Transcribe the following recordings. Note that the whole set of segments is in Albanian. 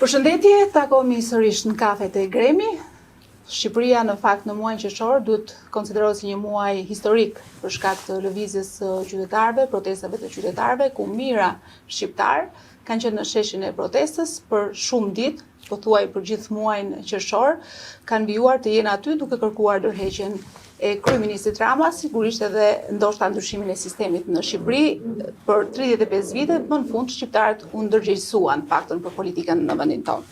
Përshëndetje, takohemi sërish në kafet e Gremi. Shqipëria në fakt në muajin qershor duhet konsiderohet si një muaj historik për shkak të lëvizjes së qytetarëve, protestave të qytetarëve, ku mijëra shqiptar kanë qenë në sheshin e protestës për shumë ditë, pothuaj për gjithë muajin qershor, kanë vijuar të jenë aty duke kërkuar ndërheqjen e kryeministit Rama, sigurisht edhe ndoshta ndryshimin e sistemit në Shqipëri. Për 35 vite më në fund shqiptarët u ndërgjegjësuan paktën për politikën në vendin tonë.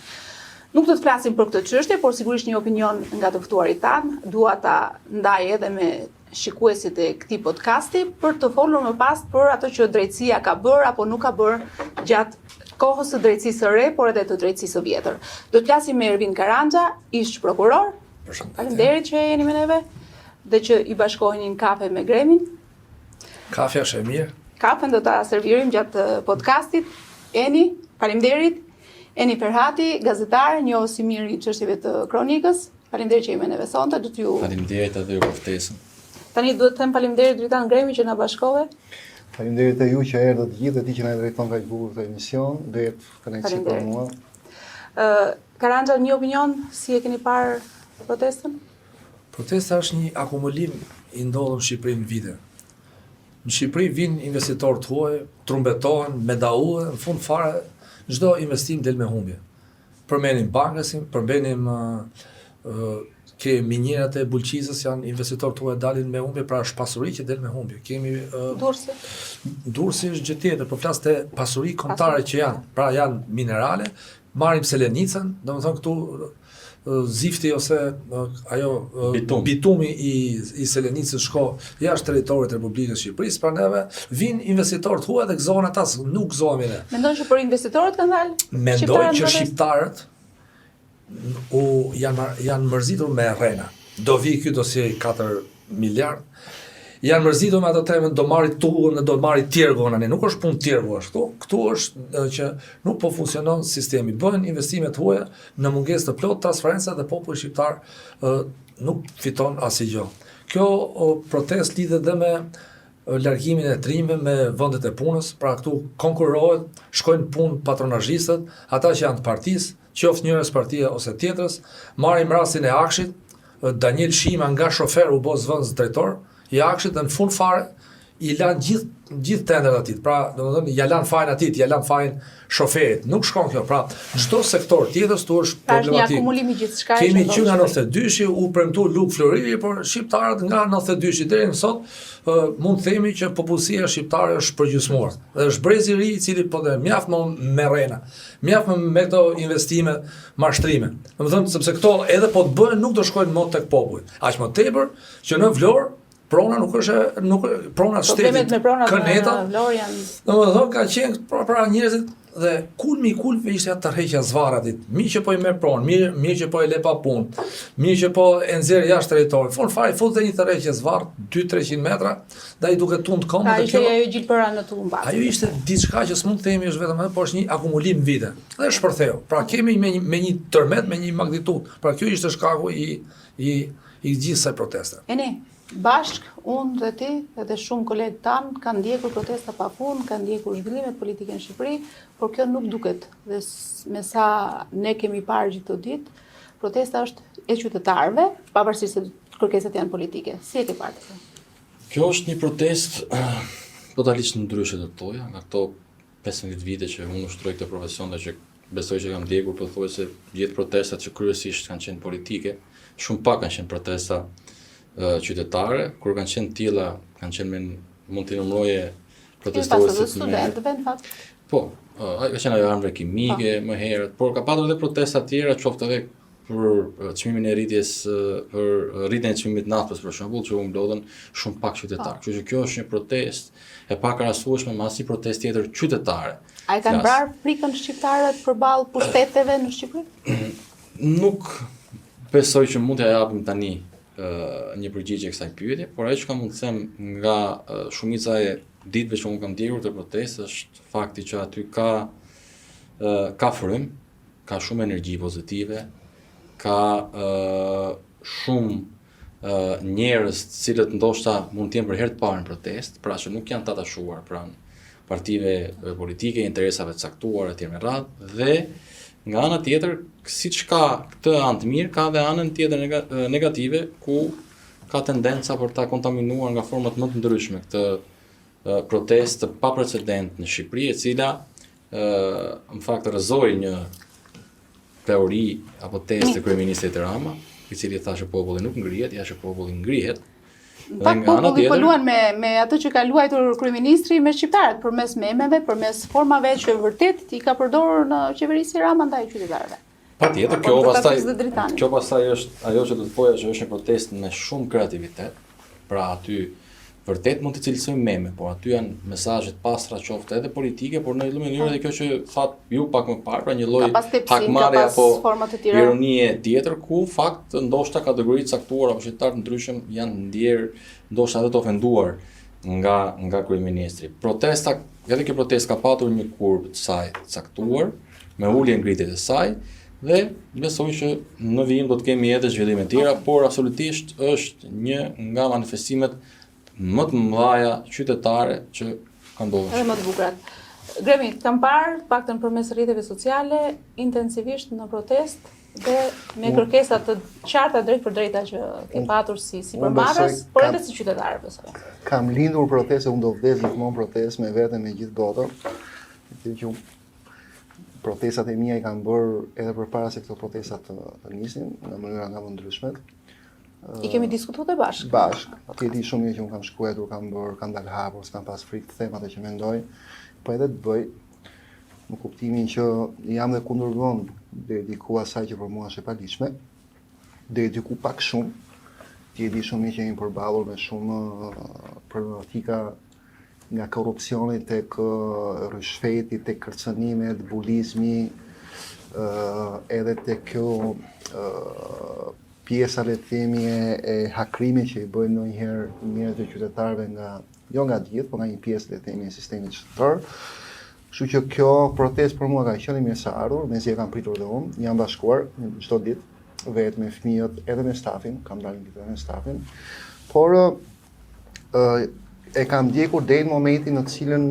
Nuk do të flasim për këtë çështje, por sigurisht një opinion nga të ftuarit tanë, dua ta ndaj edhe me shikuesit e këtij podcasti për të folur më pas për ato që drejtësia ka bërë apo nuk ka bërë gjatë kohës së drejtësisë së re, por edhe të drejtësisë së vjetër. Do të flasim me Ervin Karanja, ish prokuror. Faleminderit që jeni me neve dhe që i bashkoheni në kafe me Gremin. Kafja është e mirë. Kafen do ta servirim gjatë podcastit. Eni, faleminderit. Eni Ferhati, gazetar, njohës i mirë i çështjeve të kronikës. Faleminderit që jeni me neve sonte. Faleminderit edhe për ftesën. Tani duhet të them faleminderit Dritan Gremi që na bashkove. Faleminderit e ju që erdhët të gjithë dhe ti që na drejton kaq bukur këtë emision, dhe kënaqësi për mua. Karanja, një opinion, si e keni parë protestën? Protesta është një akumulim i ndodhur në Shqipëri në vite. Në Shqipëri vinë investitorë të huaj, trumbetohen, medaullën, në fund fare çdo investim del me humbje. Përmenim bankasin, përmenim ke minjerat e Bulqizës, janë investitorë të huaj dalin me humbje, pra është pasuri që del me humbje. Kemi Durrësi. Durrësi është gjë tjetër, por flas te pasuri kombëtare që janë, pra janë minerale, marrim Selenicën, domethënë këtu zifti ose bitumi i Selenicës shko jashtë territorit të Republikës Shqipërisë, pra neve vinë investitorët huaj dhe gëzohen ata, nuk gëzohemi ne. Mendon që për investitorët kanë dalë? Mendoj që shqiptarët janë mërzitur me rrena. Do vi ky dosie 4 miliard. Janë mërzitur me ato temën, do marri tullën, do marri tjergon, nuk është punë tjergu ashtu. Këtu është që nuk po funksionon sistemi. Bëhen investimet huaja në mungesë të plot transparenca dhe populli shqiptar nuk fiton asgjë. Kjo protestë lidhet dhe me largimin e trimëve me vendet e punës, pra këtu konkurrohet, shkojnë punë patronazhistët, ata që janë të partisë, qoftë njërës partia ose tjetrës. Marrim rastin e Akshit, Daniel Shima nga shofer u bë zvendës drejtor i Akshit dhe në fund fare i lanë gjithë tenderet atit, pra domethënë ja lanë fajin atit, ja lanë fajin shoferit. Nuk shkon kjo, pra çdo sektor tjetër tu është problematik. Një akumulim i gjithçka. Kemi që nga 92-shi u premtu Luk Floriri, por shqiptarët nga 92-shi deri në sot mund të themi që popullsia shqiptare është përgjysmore. Dhe është brezi i ri i cili po dhe mjaft me rrena, mjaft me këto investime, mashtrime. Domethënë sepse këto edhe po të bëhen nuk do shkojnë më tek populli. Aq më tepër që në Vlorë prona nuk prona shtetit, këneta, domethënë ka qenë pra njerëzit dhe kulmi ishte atë tërheqja zvarratit, mirë që po i merr pronë, mirë që po i le pa punë, mirë që po e nxjerr jashtë territorit. Fund fare futet një tërheqje zvarr 200-300 metra, dhe ai duke tund këmbë dhe kjo ajo gjilpëra në tumbë. Ajo ishte diçka që s'mund të themi është vetëm atë, por është një akumulim vite. Dhe shpërtheu. Pra kemi me një tërmet, me një magnitudë. Pra kjo ishte shkaku i gjithë kësaj proteste. Bashk, unë dhe ti edhe shumë kolegë tanë kanë ndjekur protesta pafund, kanë ndjekur zhvillimet politike në Shqipëri, por kjo nuk duket. Dhe me sa ne kemi parë gjithë të ditë, protesta është e qytetarëve, pavarësisht se kërkesat janë politike. Si e ke parë këtë? Kjo është një protestë totalisht ndryshe të toja, nga këto 15 vite që unë ushtroj këtë profesion dhe që besoj që kam ndjekur, pothuajse gjithë protestat që kryesisht kanë qenë politike, shumë pak kanë qenë protesta qytetare, kur kanë qenë tilla, kanë qenë mund të numëroje protestuesit me studentëve në fakt. Po, ka qenë ajo armëre kimike më herët, por ka patur edhe protesta tjera, qoftë edhe për çmimin e rritjes, për rritjen e çmimit naftës për shembull, që u mblodhen shumë pak qytetarë. Kështu që kjo është një protestë e pakrahasueshme me asnjë protestë tjetër qytetare. A e kanë vrarë frikën shqiptarët përballë pushteteve në Shqipëri? Nuk besoj që mund t'ja japim tani një përgjigje kësaj pyetje, por ajo që kam mund të them nga shumica e ditëve që unë kam ndjekur të protestë është fakti që aty ka frym, ka shumë energji pozitive, ka shumë njerëz të cilët ndoshta mund të jenë për herë të parë në protestë, pra që nuk janë të atashuar pranë partive politike, interesave të caktuara etj. Me radhë, dhe Nga ana tjetër, siç ka këtë anë të mirë, ka dhe anën tjetër negative ku ka tendenca për ta kontaminuar nga format më të ndryshme këtë protestë pa precedent në Shqipëri, e cila në fakt rrëzoi një teori apo tezë të kryeministit Rama, i cili thashë populli nuk ngrihet, ja që populli ngrihet. Në fakt populli po luan me atë që ka luajtur kryeministri me shqiptarët përmes memeve, përmes formave që vërtet i ka përdorur në qeverisë Rama ndaj qytetarëve. Patjetër, kjo pastaj është ajo që do të thoja që është një protestë me shumë kreativitet. Pra aty vërtet mund të cilësojmë meme, por aty janë mesazhe të pastra qoftë edhe politike, por në një mënyrë edhe kjo që that ju pak më parë, pra një lloj hakmarrje apo ironie tjetër ku fakt ndoshta kategori të caktuara apo shqiptar të ndryshëm janë ndjer ndoshta edhe të ofenduar nga kryeministri. Protesta, edhe kjo protestë ka patur një kurbë të saj të caktuar, me ulje ngritjet e saj, dhe besoj që në vijim do të kemi edhe zhvillime të tjera, por absolutisht është një nga manifestimet më të mëdha qytetare që kanë ndodhur. Edhe më të bukurat. Gremi, kam parë paktën përmes rrjeteve sociale intensivisht në protestë dhe me kërkesa të qarta drejt për drejta që ke patur si përmarrës, por edhe si qytetar besoj. Kam lindur protestë, unë do vdes gjithmonë protestë me veten me gjithë botën. Që protestat e mia i kanë bërë edhe përpara se këto protestat të nisin në mënyra nga më ndryshme. I kemi diskutuar dhe bashkë. Bashkë. Ti di shumë mirë që unë kam shkruar, kam dalë hapur, s'kam pas frikë të them atë që mendoj, po edhe të bëj në kuptimin që jam dhe kundër vend deri diku asaj që për mua është e paligjshme, deri diku pak shumë. Ti di shumë mirë që jemi përballur me shumë problematika nga korrupsioni tek rishfeti, tek kërcënimet, bulizmi, edhe tek kjo pjesa le të themi e hakrimit që i bëjnë ndonjëherë mirë të qytetarëve jo nga gjithë, por nga një pjesë le të themi e sistemit shtetëror. Kështu që kjo protestë për mua ka qenë mirë sa ardhur, mezi e kam pritur dhe unë, jam bashkuar çdo ditë vetë me fëmijët edhe me stafin, kam dalë edhe me stafin, por e kam ndjekur deri në momentin në të cilën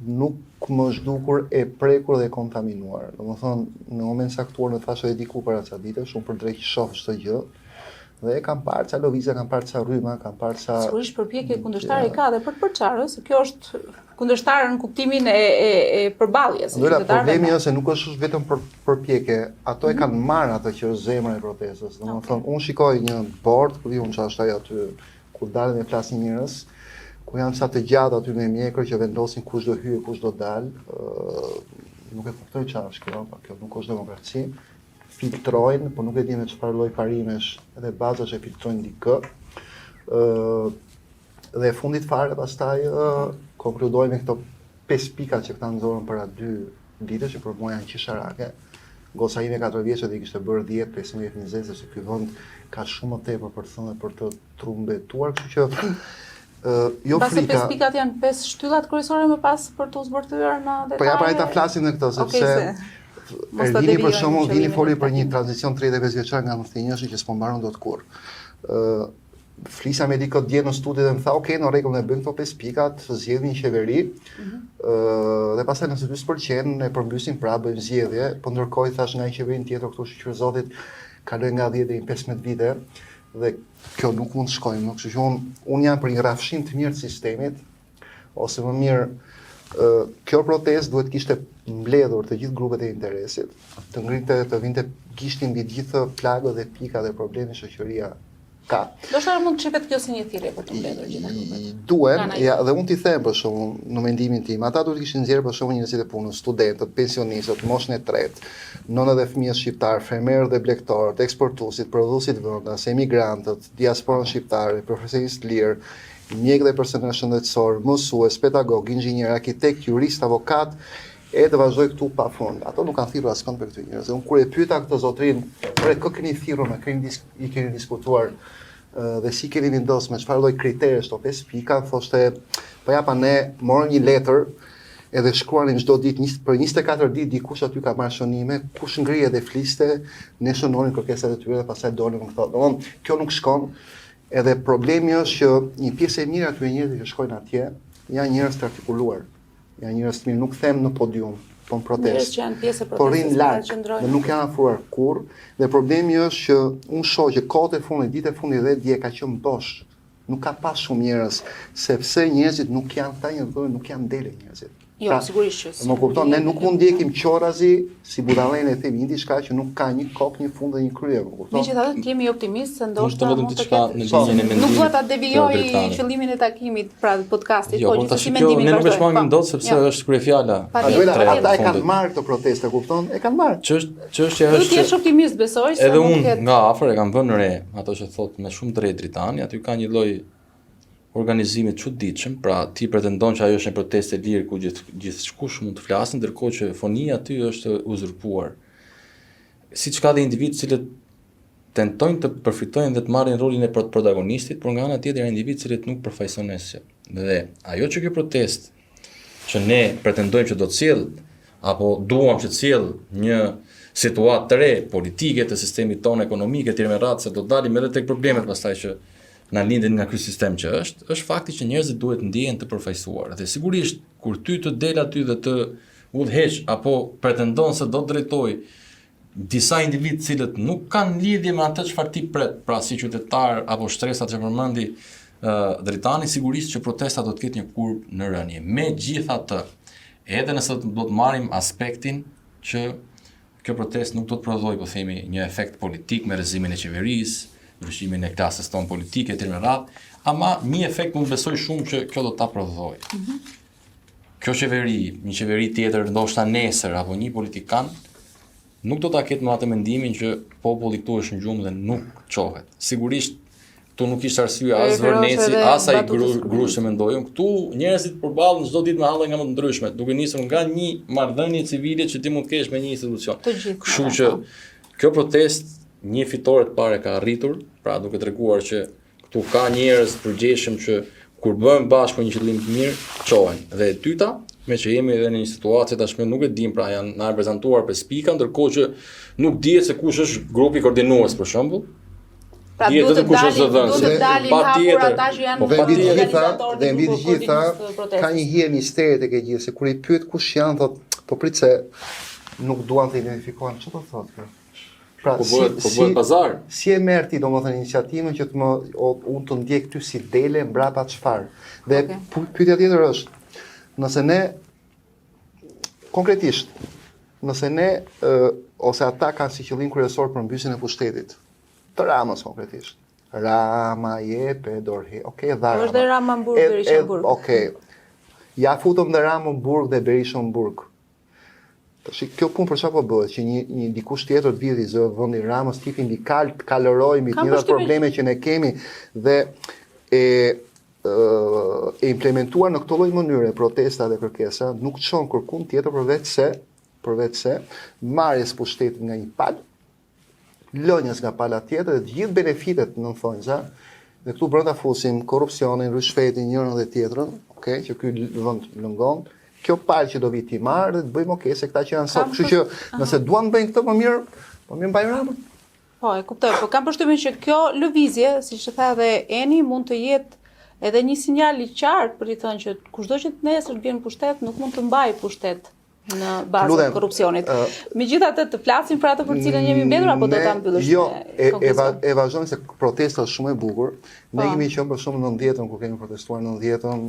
nuk më zhdukur e prekur dhe kontaminuar. Domethënë, në moment saktuar në thashë edhe diku para ca ditësh, unë për drejt shoh çdo gjë. Dhe kam parë ca lëvizje, kam parë ca rryma, kam parë ca sigurisht përpjekje kundërshtare ka dhe për të përçarë, se kjo është kundërshtarë në kuptimin e përballjes. Problemi është se nuk është vetëm përpjekje, ato e kanë marrë ato që është zemra e protestës. Domethënë, unë shikoj një bord, ku diun çfarë është aty ku dalin e flasin njerëz, ku janë sa të gjatë aty me mjekër që vendosin kush do hyjë, kush do dalë. Nuk e kuptoj çfarë është kjo, kjo nuk është demokraci. Filtrojnë, por nuk e di me çfarë lloj parimesh edhe bazash e filtrojnë dikë. Dhe fundit fare pastaj konkludoj me këto 5 pika që këta nxorën para 2 ditësh që për mua janë qisharake. Goca ime 4 vjeçë dhe i kishte bërë 10, 15, 20, sepse ky vend ka shumë më tepër për të thënë për të trumbetuar, kështu që jo frika. 5 pikat janë 5 shtyllat kryesore më pas për të zbërthyer në detaje. Po ja pra ta flasim në këto sepse Ervini për shembull vini foli për një tranzicion 35 vjeçar nga mftënjëshi që s'po mbaron dot kurrë. Flisa me dikë dje në studi dhe më tha, okay, në rregull, ne bëjmë këto 5 pikat, zgjedhim një qeveri, dhe pastaj nëse 40% e përmbysim pra bëjmë zgjedhje, po ndërkohë thash nga një qeveri tjetër këtu shqyrzotit kaloi nga 10 deri në 15 vite dhe kjo nuk mund të shkojmë, kështu që unë jam për një rrafshim të mirë të sistemit, ose më mirë kjo protestë duhet kishte mbledhur të gjithë grupet e interesit, të ngrinte të vinte gishtin mbi gjithë plagët dhe pikat dhe problemet shoqëria ka. Do shta mund të shifet kjo si një thirrje për të mbledhur gjithë grupet. Duhen, ja, dhe unë t'i them për shembull, në mendimin tim, ata duhet kishin nxjerrë për shembull njerëzit e punës, studentët, pensionistët, moshën e tretë, nënët dhe fëmijët shqiptar, fermerët dhe blegtorët, eksportuesit, prodhuesit vendas, emigrantët, diasporën shqiptare, profesionistë lirë, mjekë dhe personel shëndetësor, mësues, pedagog, inxhinier, arkitekt, jurist, avokat, e të vazhdoj këtu pa fund. Ato nuk kanë thirrur askënd për këtë njerëz. Unë kur e pyeta këtë zotrin, kë keni thirrur, i keni diskutuar dhe si keni vendosur me çfarë lloj kriteresh to 5 pika, thoshte, po ja pa ne morëm një letër edhe shkruanin çdo ditë për 24 ditë dikush aty ka marrë shënime, kush ngrihej dhe fliste, ne shënonin kërkesat e tyre dhe pastaj dolën me këto. Domthonë, kjo nuk shkon. Edhe problemi është që një pjesë e mirë aty njerëzit që shkojnë atje janë njerëz të artikuluar. Janë njerëz të mirë, nuk them në podium, po në Njerëz protestë. që janë pjesë e Po protestës, rrinë larg dhe nuk janë afruar kurrë, dhe problemi është që unë shoh që kohët e fundit, ditë e fundit dhe dje ka qenë bosh. Nuk ka pas shumë njerëz, sepse njerëzit nuk janë ta një dhënë, nuk janë dele njerëzit. Jo, sigurisht që. Më kupton, ne nuk mund ndjekim qorazi si budallën e themi diçka që nuk ka një kokë, një fund dhe një krye, më kupton? Megjithatë të jemi optimistë se ndoshta vetëm mund të diçka ketë. në linjën e Nuk mendimit dua ta të devijoj Dritanit. qëllimin e takimit, pra podcastit, Jo, po po tash gjithsesi kjo mendimin ne nuk e vazhdojmë. shmangim dot sepse Jo. është kryefjala. Patjetër, Ata e kanë fundit. marrë këto proteste, kupton? E kanë marrë. Çështja Duhet të jesh është optimist, besoj se edhe mund të unë ketë. nga afër e kam vënë re ato që thot me shumë drejt Dritani, aty ka një lloj organizimi të çuditshëm, pra ti pretendon që ajo është një protestë lirë ku gjithçkush mund të flasë, ndërkohë që fonia aty është uzurpuar. Siç ka dhe individ cilët tentojnë të përfitojnë dhe të marrin rolin e protagonistit, por nga ana tjetër janë individ cilët nuk përfaqësojnë asgjë. Dhe ajo që kjo protestë që ne pretendojmë që do të sjell apo duam që të sjell një situatë të re politike të sistemit tonë ekonomik etj me radhë se do dalim edhe tek problemet pastaj që na lindin nga ky sistem që është fakti që njerëzit duhet ndjehen të përfaqësuar. Dhe sigurisht kur ty të del aty dhe të udhëheq apo pretendon se do të drejtoj disa individ cilët nuk kanë lidhje me atë çfarë ti pret, pra si qytetar apo shtresat që përmendi Dritani, sigurisht që protesta do të ketë një kurb në rënje. Megjithatë, edhe nëse do të marrim aspektin që kjo protestë nuk do të prodhojë, po themi, një efekt politik me rrezimin e qeverisë, ndryshimin e klasës tonë politike etj me radhë, ama një efekt unë besoj shumë që kjo do ta prodhojë. Kjo qeveri, një qeveri tjetër, ndoshta nesër apo një politikan nuk do ta ketë me atë mendimin që populli këtu është në gjumë dhe nuk çohet. Sigurisht këtu nuk ishte arsye as Vërneci, as ai grush që mendojmë. Këtu njerëzit përballen çdo ditë me halle nga më të ndryshme, duke nisur nga një marrëdhënie civile që ti mund të kesh me një institucion. Kështu që kjo protestë një fitore të parë ka arritur, pra duke treguar që këtu ka njerëz përgjegjshëm që kur bëhen bashkë për një qëllim të mirë, çohen. Dhe e dyta, me që jemi edhe në një situatë tashmë nuk e dim, pra janë na prezantuar 5 pika, ndërkohë që nuk dihet se kush është grupi koordinues për shembull. Pra duhet të dalin hapur ata që janë organizatorët dhe mbi të gjitha ka një hije misteri tek e gjithë, se kur i pyet kush janë, thot, po prit se nuk duan të identifikohen. Çfarë do thotë kjo? Pra, po bëhet pazar. Si e merr ti domethënë iniciativën që unë të ndjek ty si dele mbrapa çfarë? Dhe pyetja tjetër është, nëse ne konkretisht, nëse ne ose ata kanë si qëllim kryesor përmbysjen e pushtetit, të Ramës konkretisht. Rama jep e dorë. Okej, dha Rama. Është dhe Rama në burg, Berisha në burg. Okej. Ja futëm dhe Rama në burg dhe Berisha në burg. Tash kjo punë për çfarë po bëhet? Që një dikush tjetër të vjedhë zë vendi Ramës tipin dikal të kaloroj mbi të njëjtat probleme që ne kemi dhe e implementuar në këtë lloj mënyre protesta dhe kërkesa nuk çon kërkun tjetër përveç se marrjes pushtetit nga një palë, lënjes nga pala tjetër dhe të gjithë benefitet në thonjza, dhe këtu brenda fusim korrupsionin, rishfetin, njërën dhe tjetrën, okay, që ky vend lëngon, kjo palë që do vi ti marrë dhe të bëjmë okay se këta që janë sot. Kështu që nëse duan bëjnë këtë më mirë mbajnë Ramën. Po, e kuptoj, po kam përshtypjen që kjo lëvizje, siç e tha edhe Eni, mund të jetë edhe një sinjal i qartë për i thënë që kushdo që nesër vjen pushtet nuk mund të mbajë pushtet në bazë të korrupsionit. Megjithatë të flasim për atë për cilën jemi mbetur apo do ta mbyllësh? Jo, e vazhdojmë se protesta është shumë e bukur. Ne kemi qenë për shumë në 90-ën kur kemi protestuar në 90-ën,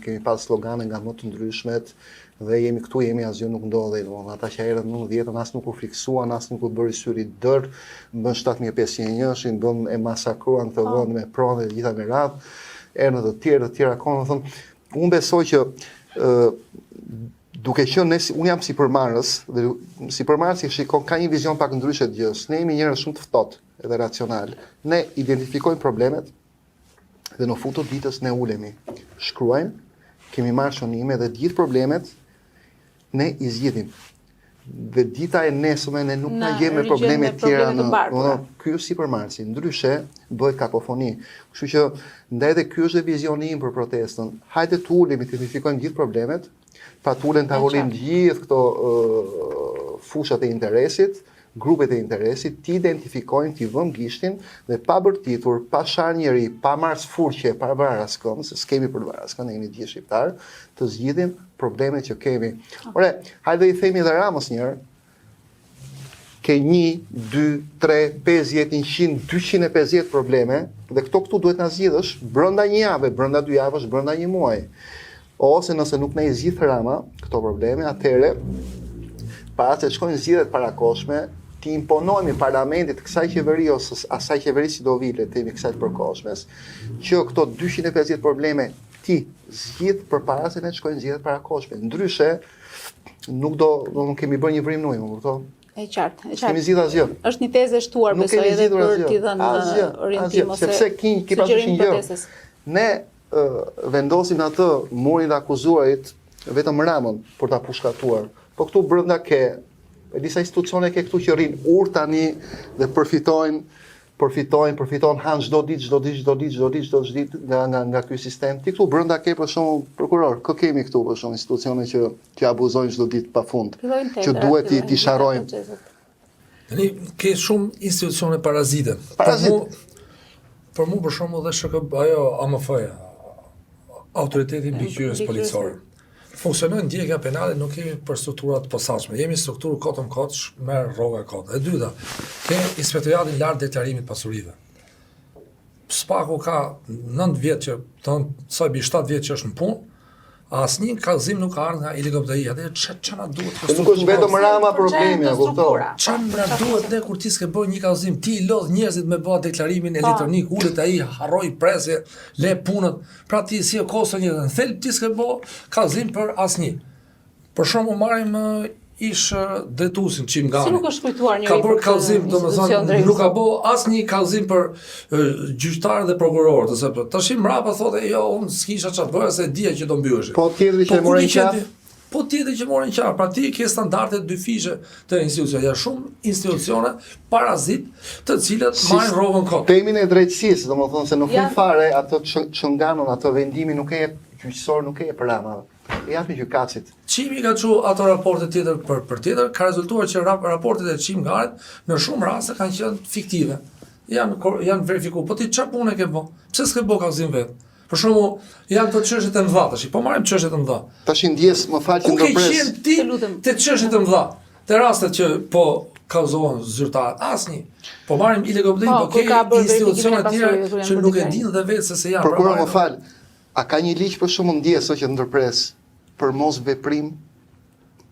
kemi pas slogane nga më të ndryshmet dhe jemi këtu, jemi asgjë nuk ndodhej, domethënë ata që erdhën në 90-ën as nuk u friksuan, as nuk u bëri syri dër, bën 7501-shin, bën e masakruan këtë vend me pronë dhe gjitha me radhë, erdhën të tjerë akoma, domethënë unë besoj që duke qenë unë jam sipërmarrës dhe sipërmarrësi shikon ka një vizion pak ndryshe të gjës. Ne jemi njerëz shumë të ftohtë edhe racional. Ne identifikojmë problemet dhe në fund të ditës ne ulemi, shkruajmë, kemi marrë shënime dhe gjithë problemet ne i zgjidhim. Dhe dita e nesërme ne nuk na gjejmë me probleme të tjera ky është sipërmarrësi. Ndryshe bëhet kakofoni. Kështu që ndaj edhe ky është vizioni im për protestën. Hajde të ulemi, të identifikojmë gjithë problemet, pa tulen të avolim gjithë këto fushat e interesit, grupet e interesit, t'i identifikojnë, t'i vënë gishtin dhe pa bërtitur, pa shar njeri, pa marrë sfurqe, pa varë askën, se s'kemi për varë askën, ne jemi gjithë shqiptarë, të zgjidhim problemet që kemi. Ore, hajde i themi dhe Ramës njërë, ke 1, 2, 3, 50, 100, 250 probleme, dhe këtu duhet na zgjidhësh brenda një jave, brenda 2 javësh, brenda një muaji. Ose nëse nuk ne i zgjidh Rama këto probleme, atëherë para se shkojnë zgjedhjet parakoshme, ti imponohemi parlamentit kësaj qeveri ose asaj qeveri si do vile, temi kësaj të përkohshmes, që këto 250 probleme ti zgjidh përpara se ne të shkojnë zgjedhjet parakoshme. Ndryshe nuk kemi bërë një vrim në ujë, më kupton? E qartë. Kemi zgjidhur asgjë. Është një tezë e shtuar besoj edhe për t'i dhënë orientim ose sepse ki pasur gjë. Ne vendosim atë murin e akuzuarit vetëm Ramën për ta pushkatuar. Po këtu brenda ke disa institucione ke këtu që rrin urtë tani dhe përfitojnë han çdo ditë nga ky sistem. Ti këtu brenda ke për shembull prokuror, kë kemi këtu për shembull institucione që abuzojnë çdo ditë pafund. Që duhet t'i sharojmë. Tani ke shumë institucione parazite. Për mu për shembull dhe SHKB, ajo AMF-ja, Autoriteti Mbikëqyrjes Policore. Funksionojnë ndjekja penale, nuk kemi për strukturat posaçme. Jemi strukturë kotëm kotësh, merr rroga kotë. E dyta, ke Inspektoratin Lart Deklarimit Pasurive. Spaku ka 9 vjet që, sa bi 7 vjet që është në punë, asnjë kallëzim nuk ka ardhur nga helikopteria. Atë ç'a na duhet për strukturë? Nuk është vetëm Rama problemi, e kupton. Ç'a na duhet ne kur ti s'ke bërë një kallëzim, ti i lodh njerëzit me bë deklarimin elektronik, ulet ai, harroi presje, le punët. Pra ti si e kosto një në thelb ti s'ke bë kallëzim për asnjë. Për shembull marrim ish drejtuesin Çimgani. Si nuk është shkruar një ka bërë kallëzim, domethënë nuk ka bë asnjë kallëzim për gjyqtarë dhe prokurorët, ose tash mbrapa thotë jo, unë s'kisha çfarë bëja se dia që do mbyesh. Po tjetri që morën qafë. Po tjetri që morën qafë, pra ti ke standardet 2 fishe të institucione. Ja shumë institucione parazit të cilët marrin rrogën kot. Temin e drejtësisë, domethënë se në fund fare ato çnganon, ato vendimi nuk e jep gjyqësor, nuk e jep Rama. Japin gjykatësit. Çimi ka çu ato raporte tjetër për tjetër, ka rezultuar që raportet e Çimgarit në shumë raste kanë qenë fiktive. Janë verifikuar. Po ti çfarë punë ke bë? Pse s'ke bë kallëzim vet? Për shembull, janë të çështjet e mëdha tash. Po marrim çështjet e mëdha. Tash ndjes, më fal që ndërpres. Ku ke qenë ti te çështjet e mëdha? Te rastet që po kauzohen zyrtarët, asnjë. Po marrim helikopterin, po ke institucione të tjera që nuk e dinë dhe vetë se janë. Prokuror, më fal. A ka një ligj për shembull ndjes që ndërpres për mos veprim?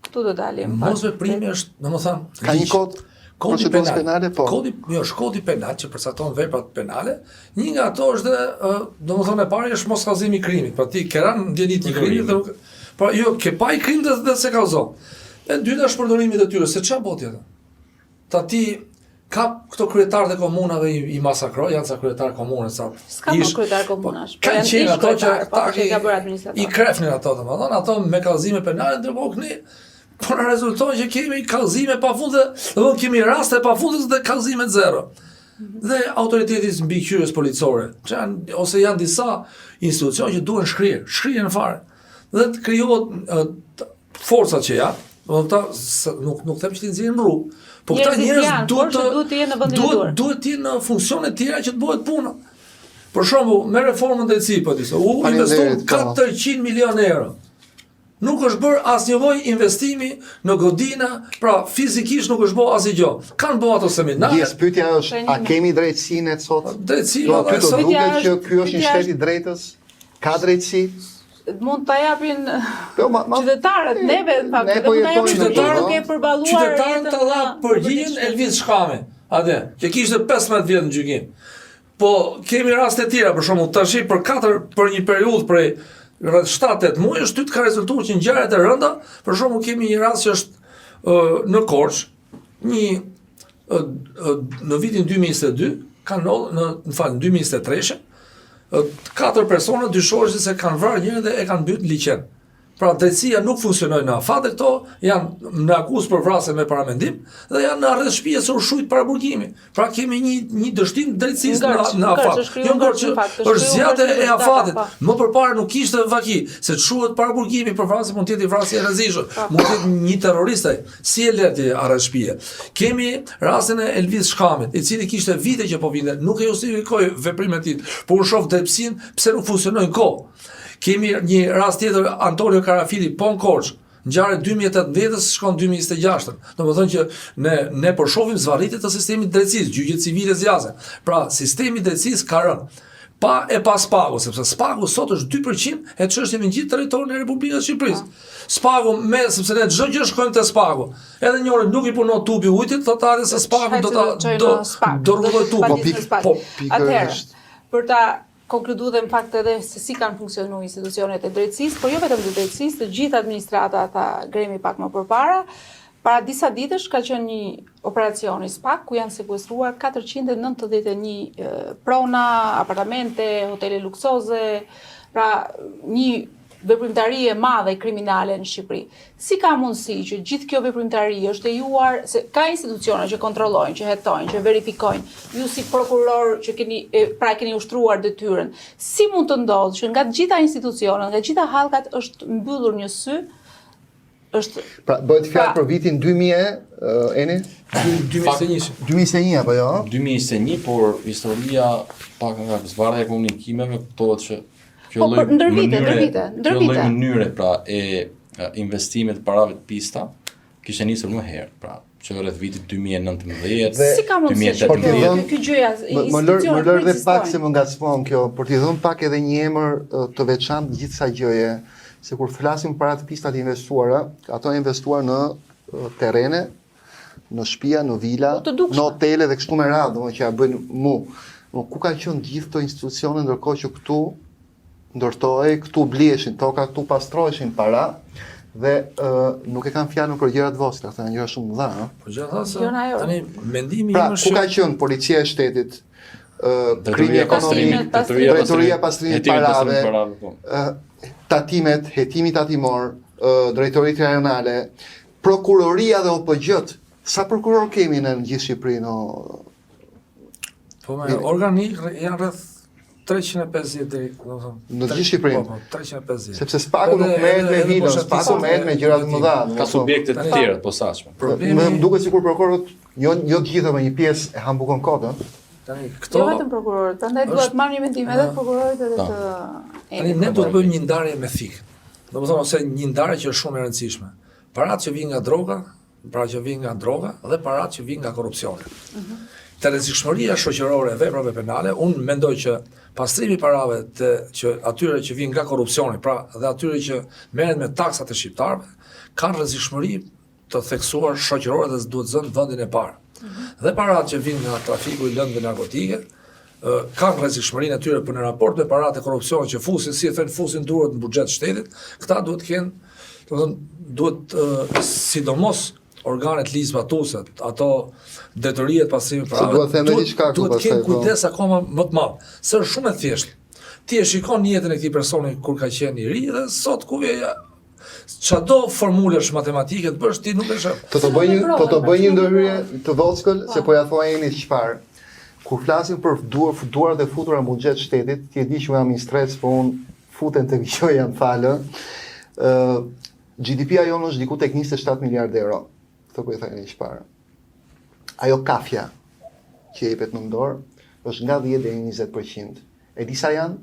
Këtu do dalim. Mos veprimi është, domethënë, ka një kod penale, po. Kodi penal që përcakton veprat penale, një nga ato është domethënë e parë është mos kallëzimi i krimit. Pra ti ke rënë ndjenit një krimi dhe nuk, po jo, ke pa i krim dhe se kauzon. E dyta është përdorimi i tyre, se ç'a bëhet tjetër? Ta ti ka këto kryetarë të komunave i masakroj, janë sa kryetarë komune, sa s'ka më kryetarë komunash. Kanë qenë ato që ka bërë administrator. I krefnin ato, domethënë, ato me kallëzime penale, ndërkohë ne po na rezulton që kemi kallëzime pafundë, domethënë kemi raste pafundë dhe kallëzime zero. Dhe autoriteti mbikëqyrjes policore, ose janë disa institucione që duhen shkrirë në fare. Dhe të krijohet forcat që janë, domethënë nuk them që ti nxjerrin në rrugë. Po këta njerëz duhet të jenë në vendin e duhur. Duhet të jenë në funksione të tjera që të bëhet puna. Për shembull, me reformën drejtësisë po disa, u investuan 400 milionë euro. Nuk është bërë asnjë lloj investimi në godina, pra fizikisht nuk është bërë asgjë. Kanë bërë ato seminare. Yes, pyetja është, a kemi drejtsinë sot? Drejtsinë, do të duket që ky është një shtet i drejtës? Ka drejtësi? Mund ta japin qytetarët, neve në fakt, ne po jetojmë qytetarët ke përballuar. Qytetarët ta dha përgjigjen Elvis Shkami, atë, që kishte 15 vjet në gjykim. Po kemi raste të tjera, për shembull, tash për një periudhë prej rreth 7-8 muajsh ty të ka rezultuar që ngjarjet e rënda, për shembull kemi një rast që është në Korçë, në vitin 2022, kanë në 2023, 4 persona dyshohet se kanë vrarë njërin dhe e kanë mbyt liçen. Pra drejtësia nuk funksionoi në afat, këto janë në akuzë për vrasje me paramendim dhe janë në arrest shtëpie se u shujt para burgimit. Pra kemi një dështim drejtësisë në afat. Jo ngërç, është zgjatje e afatit. Më përpara nuk kishte vaki, se të shuhet para burgimit për vrasje mund të jetë vrasje e rrezikshme, mund të jetë një terrorist, si e leti arrest shtëpie. Kemi rastin e Elvis Shkamit, i cili kishte vite që po vinte, nuk e justifikoi veprimet e tij, por u shoh drejtësinë pse nuk funksionoi kohë. Kemi një rast tjetër, Antonio Karafili, Pon Korç, ngjarje 2018-s shkon 2026. Domethënë që ne po shohim zvarritje të sistemit drejtësisë, gjyqjet civile zgjasen. Pra, sistemi i drejtësisë ka rënë. Pa spagu, sepse spagu sot është 2% e çështjeve në gjithë territorin e Republikës së Shqipërisë. Spagu sepse ne çdo gjë shkojmë te spagu. Edhe njëri nuk i punon tubi ujtit, thotë se spagu do rrugoj tubi. Atëherë, për ta konkludu dhe në fakt edhe se si kanë funksionu institucionet e drejtësisë, por jo vetëm të drejtësisë, të gjithë administrata, ta gremi pak më përpara. Para disa ditësh ka qenë një operacion i SPAK ku janë sekuestruar 491 prona, apartamente, hotele luksoze, pra një veprimtari e madhe kriminale në Shqipëri. Si ka mundësi që gjithë kjo veprimtari është lejuar, se ka institucione që kontrollojnë, që hetojnë, që verifikojnë, ju si prokuror që keni ushtruar detyrën, si mund të ndodhë që nga gjitha institucionet, nga gjitha hallkat është mbyllur një sy, është... Pra, bëhet fjalë për vitin 2000, Eni? 2021 apo jo? 2021, por historia pak nga zvarrja e komunikimeve kuptohet që kjo lloj mënyre pra e investimit të parave të pista kishte nisur më herë, pra që rreth vitit 2019, si ka mundësi ky gjëja më lër dhe pak se më ngacmon kjo, për t'i dhënë pak edhe një emër të veçantë gjithë kësaj gjëje, se kur flasim para të pistat investuara, ato janë investuar në terrene, në shtëpia, në vila, në hotele dhe kështu me radhë, domethënë që ja bëjnë mu. Ku kanë qenë gjithë këto institucione ndërkohë që këtu ndërtoi, këtu bliheshin toka, këtu pastroheshin para dhe nuk e kanë fjalën për gjëra të vogla, këto janë gjëra shumë të mëdha, Po gjithashtu, tani mendimi pra, im ku ka qenë policia e shtetit, krimi ekonomik, drejtoria pastrimit parave, tatimet, hetimi tatimor, drejtoritë rajonale, prokuroria dhe OPG-t. Sa prokuror kemi në gjithë Shqipërinë? Po me organik janë rreth 350 deri, në gjithë Shqipërinë. Po, 350. Sepse SPAK-u nuk merret me vilën, SPAK-u merret me gjëra të mëdha. Ka subjekte të tjera të posaçme. Më duket sikur prokurorët jo të gjithë, me një pjesë e hambukon kodën. Tani këto jo vetëm prokurorët, prandaj duhet marrë një mendim edhe prokurorët edhe të Tani ne duhet bëjmë një ndarje me thik. Domethënë ose një ndarje që është shumë e rëndësishme. Paratë që vijnë nga droga, dhe paratë që vijnë nga korrupsioni. Të rrezikshmëria shoqërore e veprave penale, unë mendoj që pastrimi i parave që atyre që vijnë nga korrupsioni, pra dhe atyre që merren me taksat e shqiptarëve, kanë rrezikshmëri të theksuar shoqërore dhe duhet zënë vendin e parë. Dhe paratë që vijnë nga trafiku i lëndëve narkotike, kanë rrezikshmërinë e tyre për në raport me paratë e korrupsionit që fusin, si e thënë, fusin durët në buxhet shtetit, këta duhet kenë, duhet sidomos organet ligjzbatuese, ato detyriet pastrimi parave, duhet kenë kujdes akoma më të madh, se është shumë e thjeshtë. Ti e shikon jetën e këtij personi kur ka qenë i ri dhe sot ku vjen çdo formulesh matematike të bësh ti nuk e shef. Po të bëj një ndërhyrje të vockël se po ja thua Enit çfarë. Kur flasim për duar dhe futura në buxhet shtetit, ti e di që jam i stres, po unë futen tek kjo jam falë. GDP-a jonë është diku tek 27 miliardë euro. Këtë po i thajnë çfarë. Ajo kafja që jepet në dorë është nga 10 deri në 20%. E di sa janë?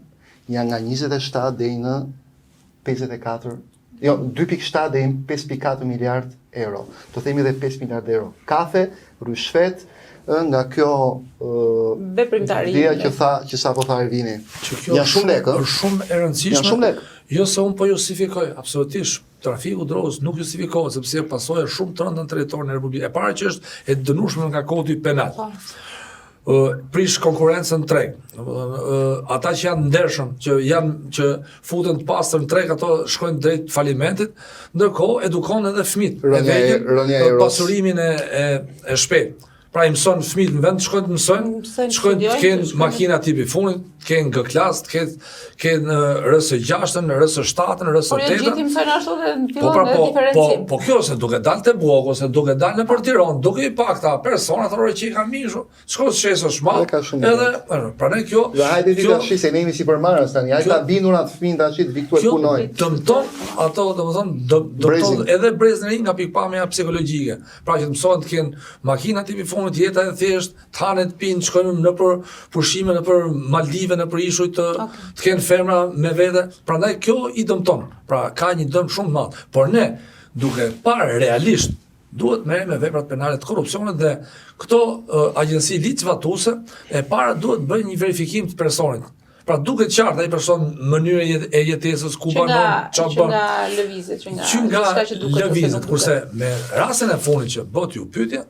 Janë nga 27 deri në 54. Jo, 2.7 deri në 5.4 miliard euro. Do themi edhe 5 miliard euro. Kafe, rushfet, nga kjo veprimtari që sapo tha Ervini. Janë shumë lekë, është shumë e rëndësishme. Janë shumë lekë. Jo se unë po justifikoj, absolutisht. Trafiku drogës nuk justifikohet sepse pasojë shumë të rënda në territorin e Republikës. E para që është e dënueshme nga kodi penal. Prish konkurrencën në treg. Ata që janë ndershëm, që futen të pastër në treg, ato shkojnë drejt falimentit, ndërkohë edukon edhe fëmijët pasurimin e shpejtë. Pra i mëson fëmijët në vend të shkojnë të mësojnë, shkojnë të kenë makina tipi funit, kenë G-klas, kenë në RS6, në RS7, në RS8. Por jo gjithë mësojnë ashtu dhe në Po fillon në diferencim. po kjo se duke dalë te Bogo, se duke dalë në për Tiranë, duke i pak ta persona thore që i ka mishu, shko shesë shmall, Dhe ka shumë edhe prandaj kjo. Dhe hajde ti tash se ne jemi si përmarrës tani, hajde ta bindur atë fëmijë tash të viktu e Kjo punoj. dëmton ato, dëmton edhe brezën nga pikpamja psikologjike. Pra që të mësohen të kenë makina tipi fonit, jeta e thjesht, të hanë të pinë, shkojnë në për pushime, në për Maldive, në për ishuj të kenë ferma me vete. Prandaj kjo i dëmton. Pra ka një dëm shumë të madh. Por ne, duke parë realisht, duhet merrem me veprat penale të korrupsionit dhe këto agjenci liçvatuse e para duhet bëjnë një verifikim të personit. Pra duket qartë ai person mënyrë e jetesës ku banon, çfarë bën. Që nga lëvizjet, që nga lëvizjet, kurse me rastin e fundit që bët ju pyetje,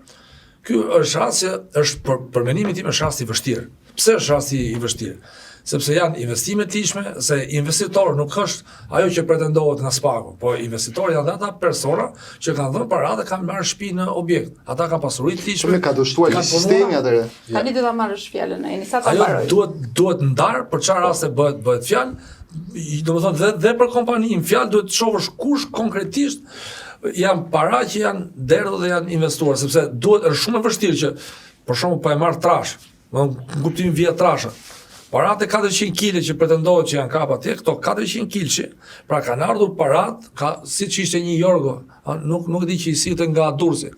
ky është rast që është për mendimin tim është rast i vështirë. Pse është rast i vështirë? Sepse janë investime të ishme, se investitor nuk është ajo që pretendohet në Spaku, po investitori janë ata persona që kanë dhënë para dhe kanë marrë shtëpi në objekt. Ata kanë pasuri të ishme. Me ka dështuar një sistemi atëre. Tani do ta marrësh fjalën e Enisa ta Ajo mbaroj. duhet ndarë për çfarë raste bëhet fjalë, domethënë dhe për kompaninë fjalë duhet të shohësh kush konkretisht janë para që janë derdhur dhe janë investuar, sepse është shumë e vështirë që për shembull po e marr trash, në kuptimin via trashë. Paratë 400 kg që pretendohet që janë kapa atje, këto 400 kg, pra kanë ardhur paratë, siç ishte një Jorgo, nuk di që i sillte nga Durrësi.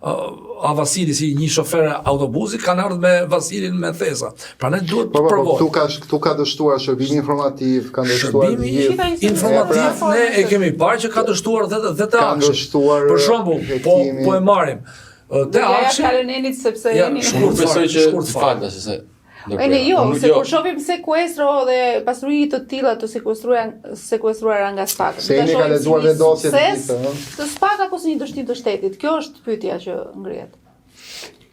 A Vasili si një shofer autobusi kanë ardhur me Vasilin me thesa. Pra ne duhet të provojmë. Këtu ka dështuar shërbimi informativ, kanë dështuar Shërbimi informativ ne e kemi parë që ka dështuar dhe të akshi. Për shembull, po e marrim. Te akshi. Ja fjalën Enit sepse Eni. Shkurt besoj që falta se se kur shohim sekuestro dhe pasuri të tilla të sekuestruara nga Spaka. Se Eni ka lexuar dhe dosjet të Spaka apo si një dështim të shtetit. Kjo është pyetja që ngrihet.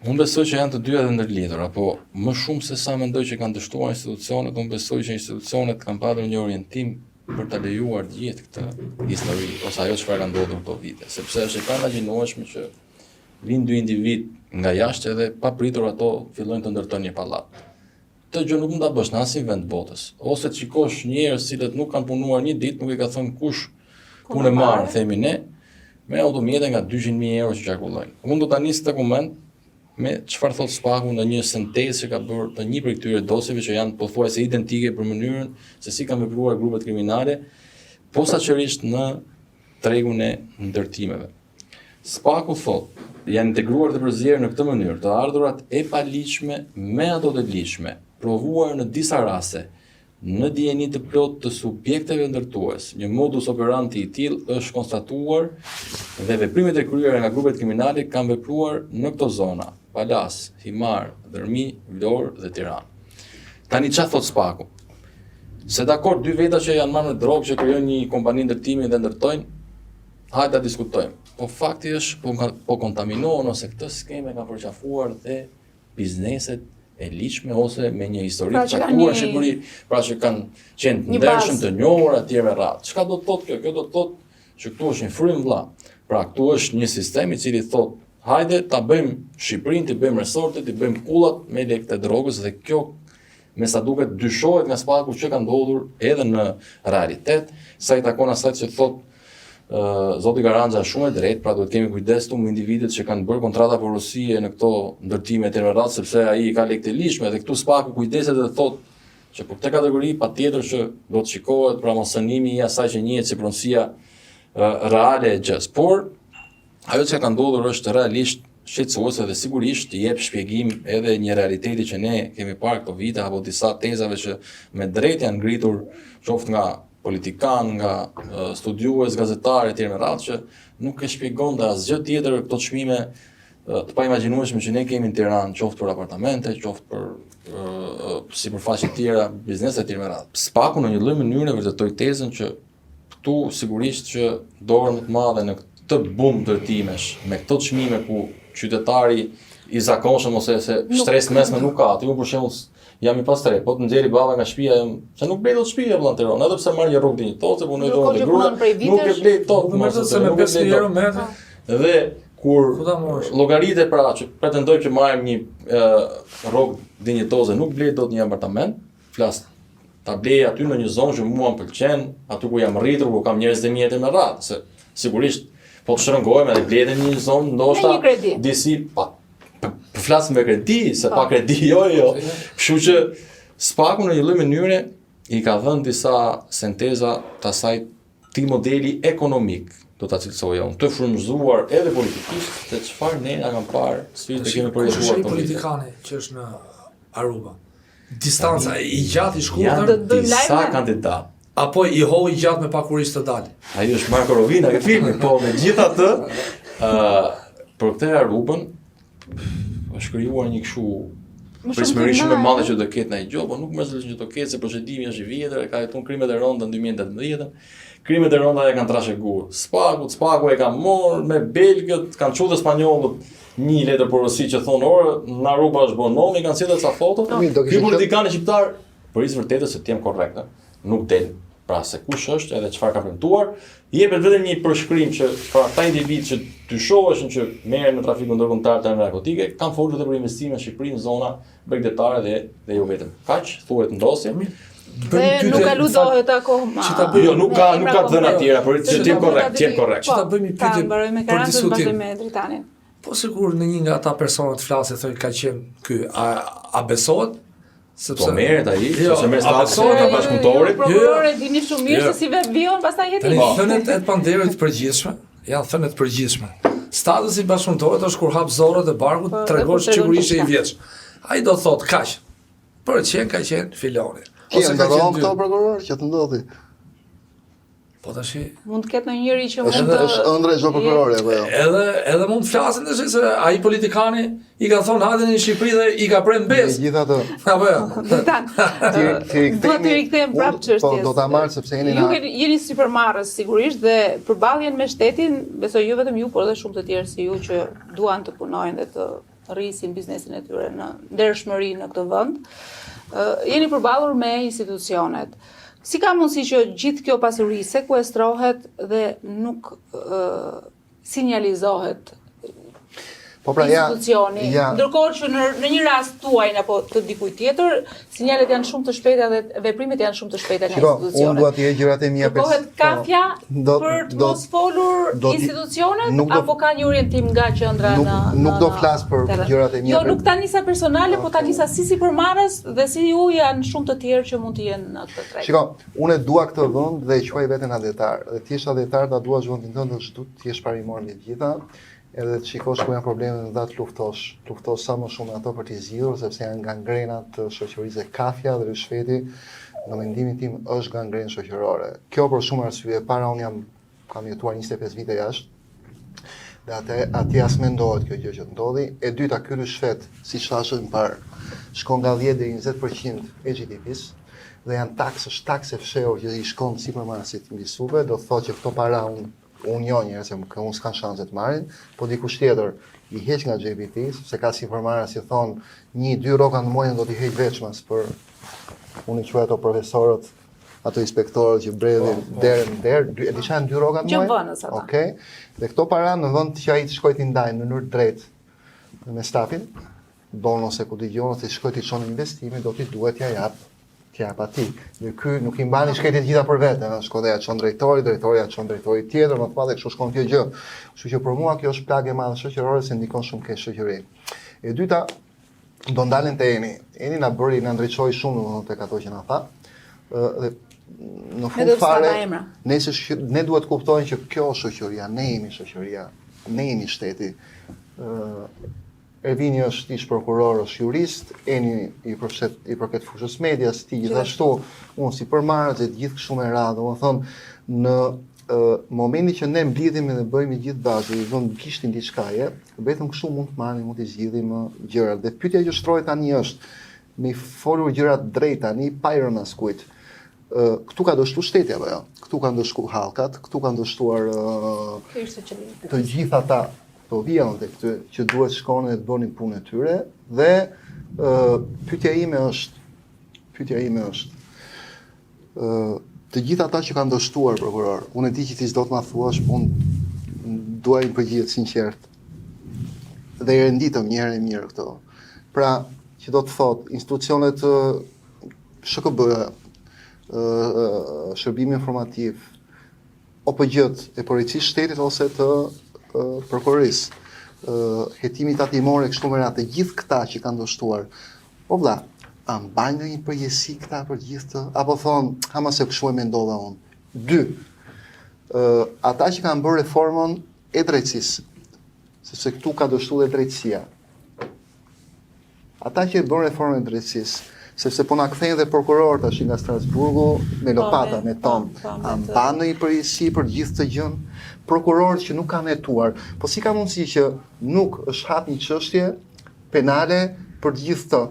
Unë besoj që janë të dyja dhe ndërlidhura, po më shumë se sa mendoj që kanë dështuar institucionet, unë besoj që institucionet kanë pasur një orientim për ta lejuar të jetë këtë histori ose ajo çfarë ka ndodhur këto vite, sepse është e paimagjinoshme që vinë dy individ nga jashtë edhe pa pritur ato fillojnë të ndërtojnë një pallat. Të gjë nuk mund ta bësh në asnjë vend botës. Ose të shikosh njerëz cilët nuk kanë punuar një ditë, nuk i ka thënë kush punë marr, themi ne, me automjete nga 200.000 euro që qarkullojnë. Unë do ta nis këtë koment me çfarë thot Spaku në një sintezë që ka bërë të një prej këtyre dosjeve që janë pothuajse identike për mënyrën se si kanë vepruar grupet kriminale, posaçërisht në tregun e ndërtimeve. Spaku thot, janë integruar të përzierë në këtë mënyrë, të ardhurat e paligjshme me ato të ligjshme, provuar në disa raste, në dijeni të plot të subjekteve ndërtues. Një modus operandi i tillë është konstatuar dhe veprimet e kryera nga grupet kriminale kanë vepruar në këto zona: Palas, Himar, Dërmi, Vlorë dhe Tiranë. Tani çfarë thot Spaku? Se dakord dy veta që janë marrë në drogë që krijojnë një kompani ndërtimi dhe ndërtojnë, hajde ta diskutojmë. Po fakti është po kontaminohen ose këtë skeme ka përqafuar dhe bizneset e ligjshme ose me një histori të caktuar në Shqipëri, pra që kanë qenë ndershëm të njohur atje me radhë. Çka do të thotë kjo? Kjo do të thotë që këtu është një frym vëlla. Pra këtu është një sistem i cili thotë, hajde ta bëjmë Shqipërinë, të bëjmë resortet, të bëjmë kullat me lekët e drogës dhe kjo me sa duket dyshohet nga Spaku që ka ndodhur edhe në realitet, sa i takon asaj që thotë Zoti Garanxha shumë e drejtë, pra duhet kemi kujdes me individët që kanë bërë kontrata porosie në këto ndërtime të rrallë, sepse ai ka lekë të ligjshme dhe këtu Spaku kujdeset dhe thotë që për këtë kategori patjetër që do të shikohet pra mosënimi i asaj që njihet si pronësia reale e gjës. Por ajo që ka ndodhur është realisht shqetësuese dhe sigurisht i jep shpjegim edhe një realiteti që ne kemi parë këto vite apo disa tezave që me drejtë janë ngritur qoftë nga politikan, nga studiues, gazetarë etj me radhë që nuk e shpjegon dhe asgjë tjetër këto çmime të paimagjinueshme që ne kemi në Tiranë, qoftë për apartamente, qoftë për sipërfaqe të tjera, biznese etj me radhë. Spaku në një lloj mënyre vërtetoi tezën që këtu sigurisht që dorën më të madhe në këtë bum ndërtimesh, me këto çmime ku qytetari i zakonshëm ose se shtresë mesme nuk ka. Ti për shembull jam i pastër, po të nxjerri baba nga shtëpia, se nuk blej dot shtëpia vëlla në Tiranë, edhe pse marr një rrugë dinjitoze, punoj dorë me grua, nuk e blej tot, se me 5.000 euro metra. Dhe kur llogaritë pra që pretendoj që marrim një rrugë dinjitoze, nuk blej dot një apartament, flas ta blej aty në një zonë që mua më pëlqen, aty ku jam rritur, ku kam njerëz të mjetë me radhë, se sigurisht po të shërëngojmë edhe bletë në një zonë, ndoshta disi pa flas me kredi, se pa kredi jo. Kështu që Spaku në një lloj mënyre i ka dhënë disa sinteza të asaj ti modeli ekonomik, do ta cilësoja unë, të frymëzuar edhe politikisht se çfarë ne na kanë parë sfidë që kemi përjetuar këto politikane që është në Aruba. Distanca i gjatë i shkurtër, disa kandidat. Apo i holl i gjatë me pakurisht të dalë. Ai është Marko Rovina ke filmi, po megjithatë, për këtë Arubën është krijuar një kështu prismëri shumë e madhe që do ketë ndaj gjë, po nuk më zgjidhet që do ketë se procedimi është i vjetër, ka jetuar krimet e rënda në 2018. Krimet e rënda e kanë trashëguar. Spaku e ka marrë me belgët, kanë çuar spanjollët një letër porosi që thonë orë, në Aruba është bonomi, kanë sjellë ca foto. Ky politikanë shqiptar për isë vërtetës se të jem korrekt, nuk del. Pra se kush është edhe çfarë ka premtuar, jepet vetëm një përshkrim që pra ata individ që dyshoheshin që merren në trafikun ndërkombëtar të narkotike, kanë folur edhe për investime në Shqipëri në zona bregdetare dhe jo vetëm. Kaq thuhet ndosje. Nuk aludohet akoma. Jo, nuk ka të dhëna tjera, por që të jem korrekt. Që ta bëjmë një pyetje për diskutim me Dritanin. Po sigur në një nga ata personat flasë thonë ka qenë ky, a besohet? Po merret ai, sepse merr statusin e bashkëpunëtorit. Prokurori dini shumë mirë se si vion pastaj jeti. Thënet e panderit të përgjithshme, janë thënet përgjithshme. Statusi i bashkëpunëtorit është kur hap zorrat e barkut, tregon sigurisht i vjeç. Ai do thotë kaq. Për ka qenë filoni. Ose ka qenë këto prokuror që të ndodhi. Po tash mund të ketë ndonjëri që mund të është ëndra e çdo prokurori apo jo. Edhe mund të flasin tash se ai politikani i ka thonë hajde në Shqipëri dhe i ka premë besë. Megjithatë. Apo jo. Do të rikthehem prapë çështjes. Po do ta marr sepse jeni na. Ju jeni supermarrës sigurisht dhe përballjen me shtetin, besoj jo vetëm ju, por edhe shumë të tjerë si ju që duan të punojnë dhe të rrisin biznesin e tyre në ndershmëri në këtë vend. Jeni përballur me institucionet. Si ka mundësi që gjithë kjo pasuri sekuestrohet dhe nuk sinjalizohet institucioni, ndërkohë që në një rast tuaj apo të dikujt tjetër, sinjalet janë shumë të shpejta dhe veprimet janë shumë të shpejta nga institucionet. Unë dua të jej gjërat e mia Kërkohet kafja për të mos folur institucionet apo ka një orientim nga qendra në nuk do flas për gjërat e mia. Jo, nuk ta nisa personale, po ta nisa si përmarrës dhe si ju janë shumë të tjerë që mund të jenë në këtë treg. Shiko, unë dua këtë vend dhe e quaj veten adhetar. Dhe ti je adhetar, ta duash vendin tënd, ti je parimor me gjitha. Edhe të shikosh ku janë problemet dhe të luftosh sa më shumë ato për t'i zgjidhur, sepse janë gangrenat të shoqërisë, kafja dhe rishfeti, në mendimin tim është gangrenë shoqërore. Kjo për shumë arsye, para unë kam jetuar 25 vite jashtë, dhe atje as mendohet kjo gjë që ndodhi. E dyta, ky rishfet, siç thashë më parë, shkon nga 10 deri 20% e GDP-s, dhe janë takse fshehur që i shkon sipërmarrësit mbi suve, do thotë që këto para unë jo njerëz që unë s'kan shanse të marrin, po dikush tjetër i heq nga xhepi i tij, sepse ka sipërmarrës që thonë 1-2 roka në muajin do t'i heq veçmas për unë quaj ato profesorët, ato inspektorët që bredhin derën derë, e di çan 2 roka në muaj. Gjëvënës ata. Okej. Dhe këto para në vend që ai të shkojë t'i ndajë në mënyrë drejtë me stafin, bonuse ku dëgjon se shkojë t'i çon investime, do t'i duhet ja jap ati. Dhe ky nuk i mbani shkretit gjitha për vete, shko dhe ja çon drejtori ja çon drejtori tjetër, më thua dhe kështu shkon kjo gjë. Kështu që për mua kjo është plagë e madhe shoqërore se ndikon shumë keq shoqërinë. E dyta, do ndalen te Eni na ndriçoi shumë tek ato që na tha. Dhe në fund fare ne duhet të kuptojmë që kjo shoqëria, ne jemi shoqëria, ne jemi shteti. Ervini është ish prokuror, është jurist, Eni i përket fushës medias, ti gjithashtu, unë si përmarrës dhe gjithë kështu me radhë, domethënë në momentin që ne mblidhemi dhe bëjmë gjithë bashkë, do të kishtin diçkaje, vetëm kështu mund të marrim, mund të zgjidhim gjërat. Dhe pyetja që shtrohet tani është, me folur gjërat drejt tani, pa i rënë askujt. Këtu ka dështuar shteti apo jo? Këtu kanë dështuar hallkat, këtu kanë dështuar të gjithë ata po vjen tek këtu që duhet shkonin dhe të bënin punën e tyre dhe pyetja ime është të gjithë ata që kanë dështuar prokuror, unë e di që ti s'do të ma thuash, unë duaj një përgjigje sinqert dhe i renditëm një herë e mirë këto. Pra, që do të thotë institucionet SHKB-a, shërbimi informativ, OPG-t e policisë shtetit ose të prokurorisë, hetimi tatimor e kështu me radhë, të gjithë këta që kanë dështuar, o vlla, a mbajnë një përgjegjësi këta për gjithë të, apo thonë, ama se kështu e mendova unë. 2. Ata që kanë bërë reformën e drejtësisë, sepse këtu ka dështuar dhe drejtësia. Ata që bën reformën e drejtësisë, sepse po na kthejnë dhe prokurorët tash nga Strasburgu me lopata, me tom. A mban një përgjegjësi për gjithë të gjën? Prokurorët që nuk kanë hetuar, po si ka mundësi që nuk është hap një çështje penale për gjithë të,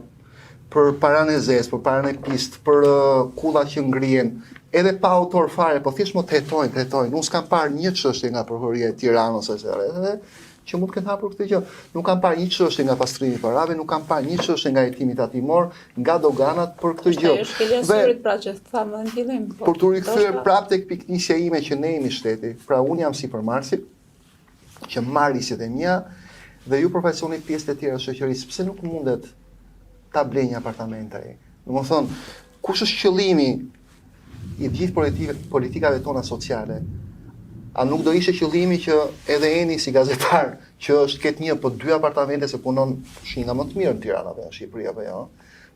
për paranë e zezë, për paranë e pistë, për kullat që ngrihen, edhe pa autor fare, po thjesht më të hetojnë. Unë s'kam parë një çështje nga prokuroria e Tiranës ose edhe që mund të kenë hapur këtë gjë. Nuk kam parë një çështje nga pastrimi i parave, nuk kam parë një çështje nga hetimi tatimor, nga doganat për këtë gjë. Është shkelja e syrit pra që thamë në fillim. Por të rikthyer prapë tek piknisja ime që ne jemi shteti. Pra unë jam sipërmarrësi që marr risjet e mia dhe ju përfaqësoni pjesë të tjera të shoqërisë. Pse nuk mundet ta blej një apartament ai? Domethënë, kush është qëllimi i gjithë politikave tona sociale? A nuk do ishte qëllimi që edhe Eni si gazetar, që është ketë një po 2 apartamente se punon shina më të mirë në Tiranë apo në Shqipëri apo jo?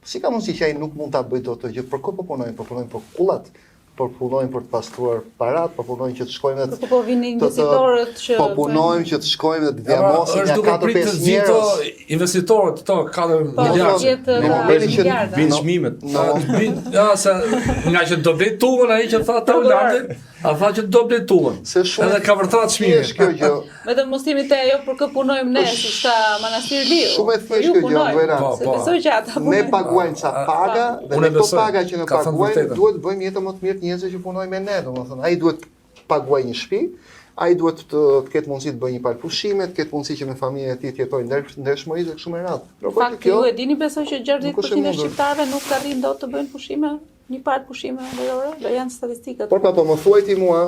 Po si ka mundësi që ai nuk mund ta bëjë dot të gjë? Për kë po punojnë? Po punojnë për kullat, po punojnë për të pastruar parat, po punojnë që të shkojmë dhe po vinë investitorët që po punojnë që të shkojmë dhe të vjamosin nga 4-5 njerëz. Investitorët këto 4 miliardë. Në momentin që vinë çmimet. Ja, se nga që do blej tullën ai që tha të miliardë, a tha që do blej tullën. Edhe ka vërtet çmime. Kjo gjë. Vetëm mos themi te ajo për kë punojmë ne, si ka Manastir Liu. Shumë e thjeshtë kjo gjë, Vera. Besoj që ata ne paguajmë ca paga dhe ne këto paga që ne paguajmë duhet të bëjmë jetën më të mirë të njerëzve që punojnë me ne, domethënë ai duhet paguajë një shtëpi, ai duhet të ketë mundësi të bëjë një palë pushime, të ketë mundësi që me familjen e tij të jetojë ndershmëri dhe kështu me radhë. Fakt ju e dini besoj që 60% e shqiptarëve nuk arrin dot të bëjnë pushime, një palë pushime lojore, do janë statistikat. Por po më thuaj ti mua,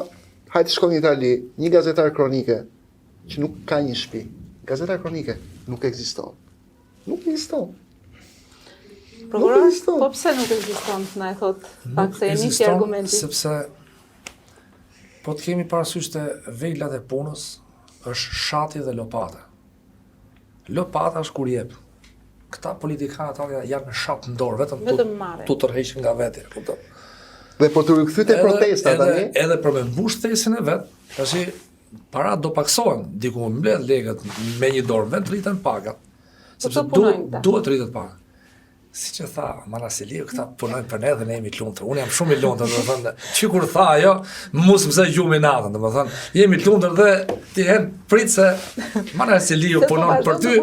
hajtë shkoj në Itali, një gazetar kronike që nuk ka një shtëpi. Gazetar kronike nuk ekziston. Nuk ekziston. Prokuror, po pse nuk ekziston, na e thot pak se e nisi argumenti. Sepse po të kemi parasysh të vejlat e punës është shati dhe lopata. Lopata është kur jep. Këta politikanët janë në shat në dorë, vetëm tu tërheqin nga vetë, kupton. Dhe po të rikthyer te protesta tani, edhe për me mbush tesin e vet, tash parat do paksohen, diku mbledh legët me një dorë vetë rriten pagat. Sepse duhet rritet pagat. Siç e tha Manasiliu, këta punojnë për ne dhe ne jemi të lumtur. Unë jam shumë i lumtur, domethënë, çikur tha ajo, mos më zë gjumë natën, domethënë, jemi të lumtur dhe ti hen prit se Manasiliu punon për ty.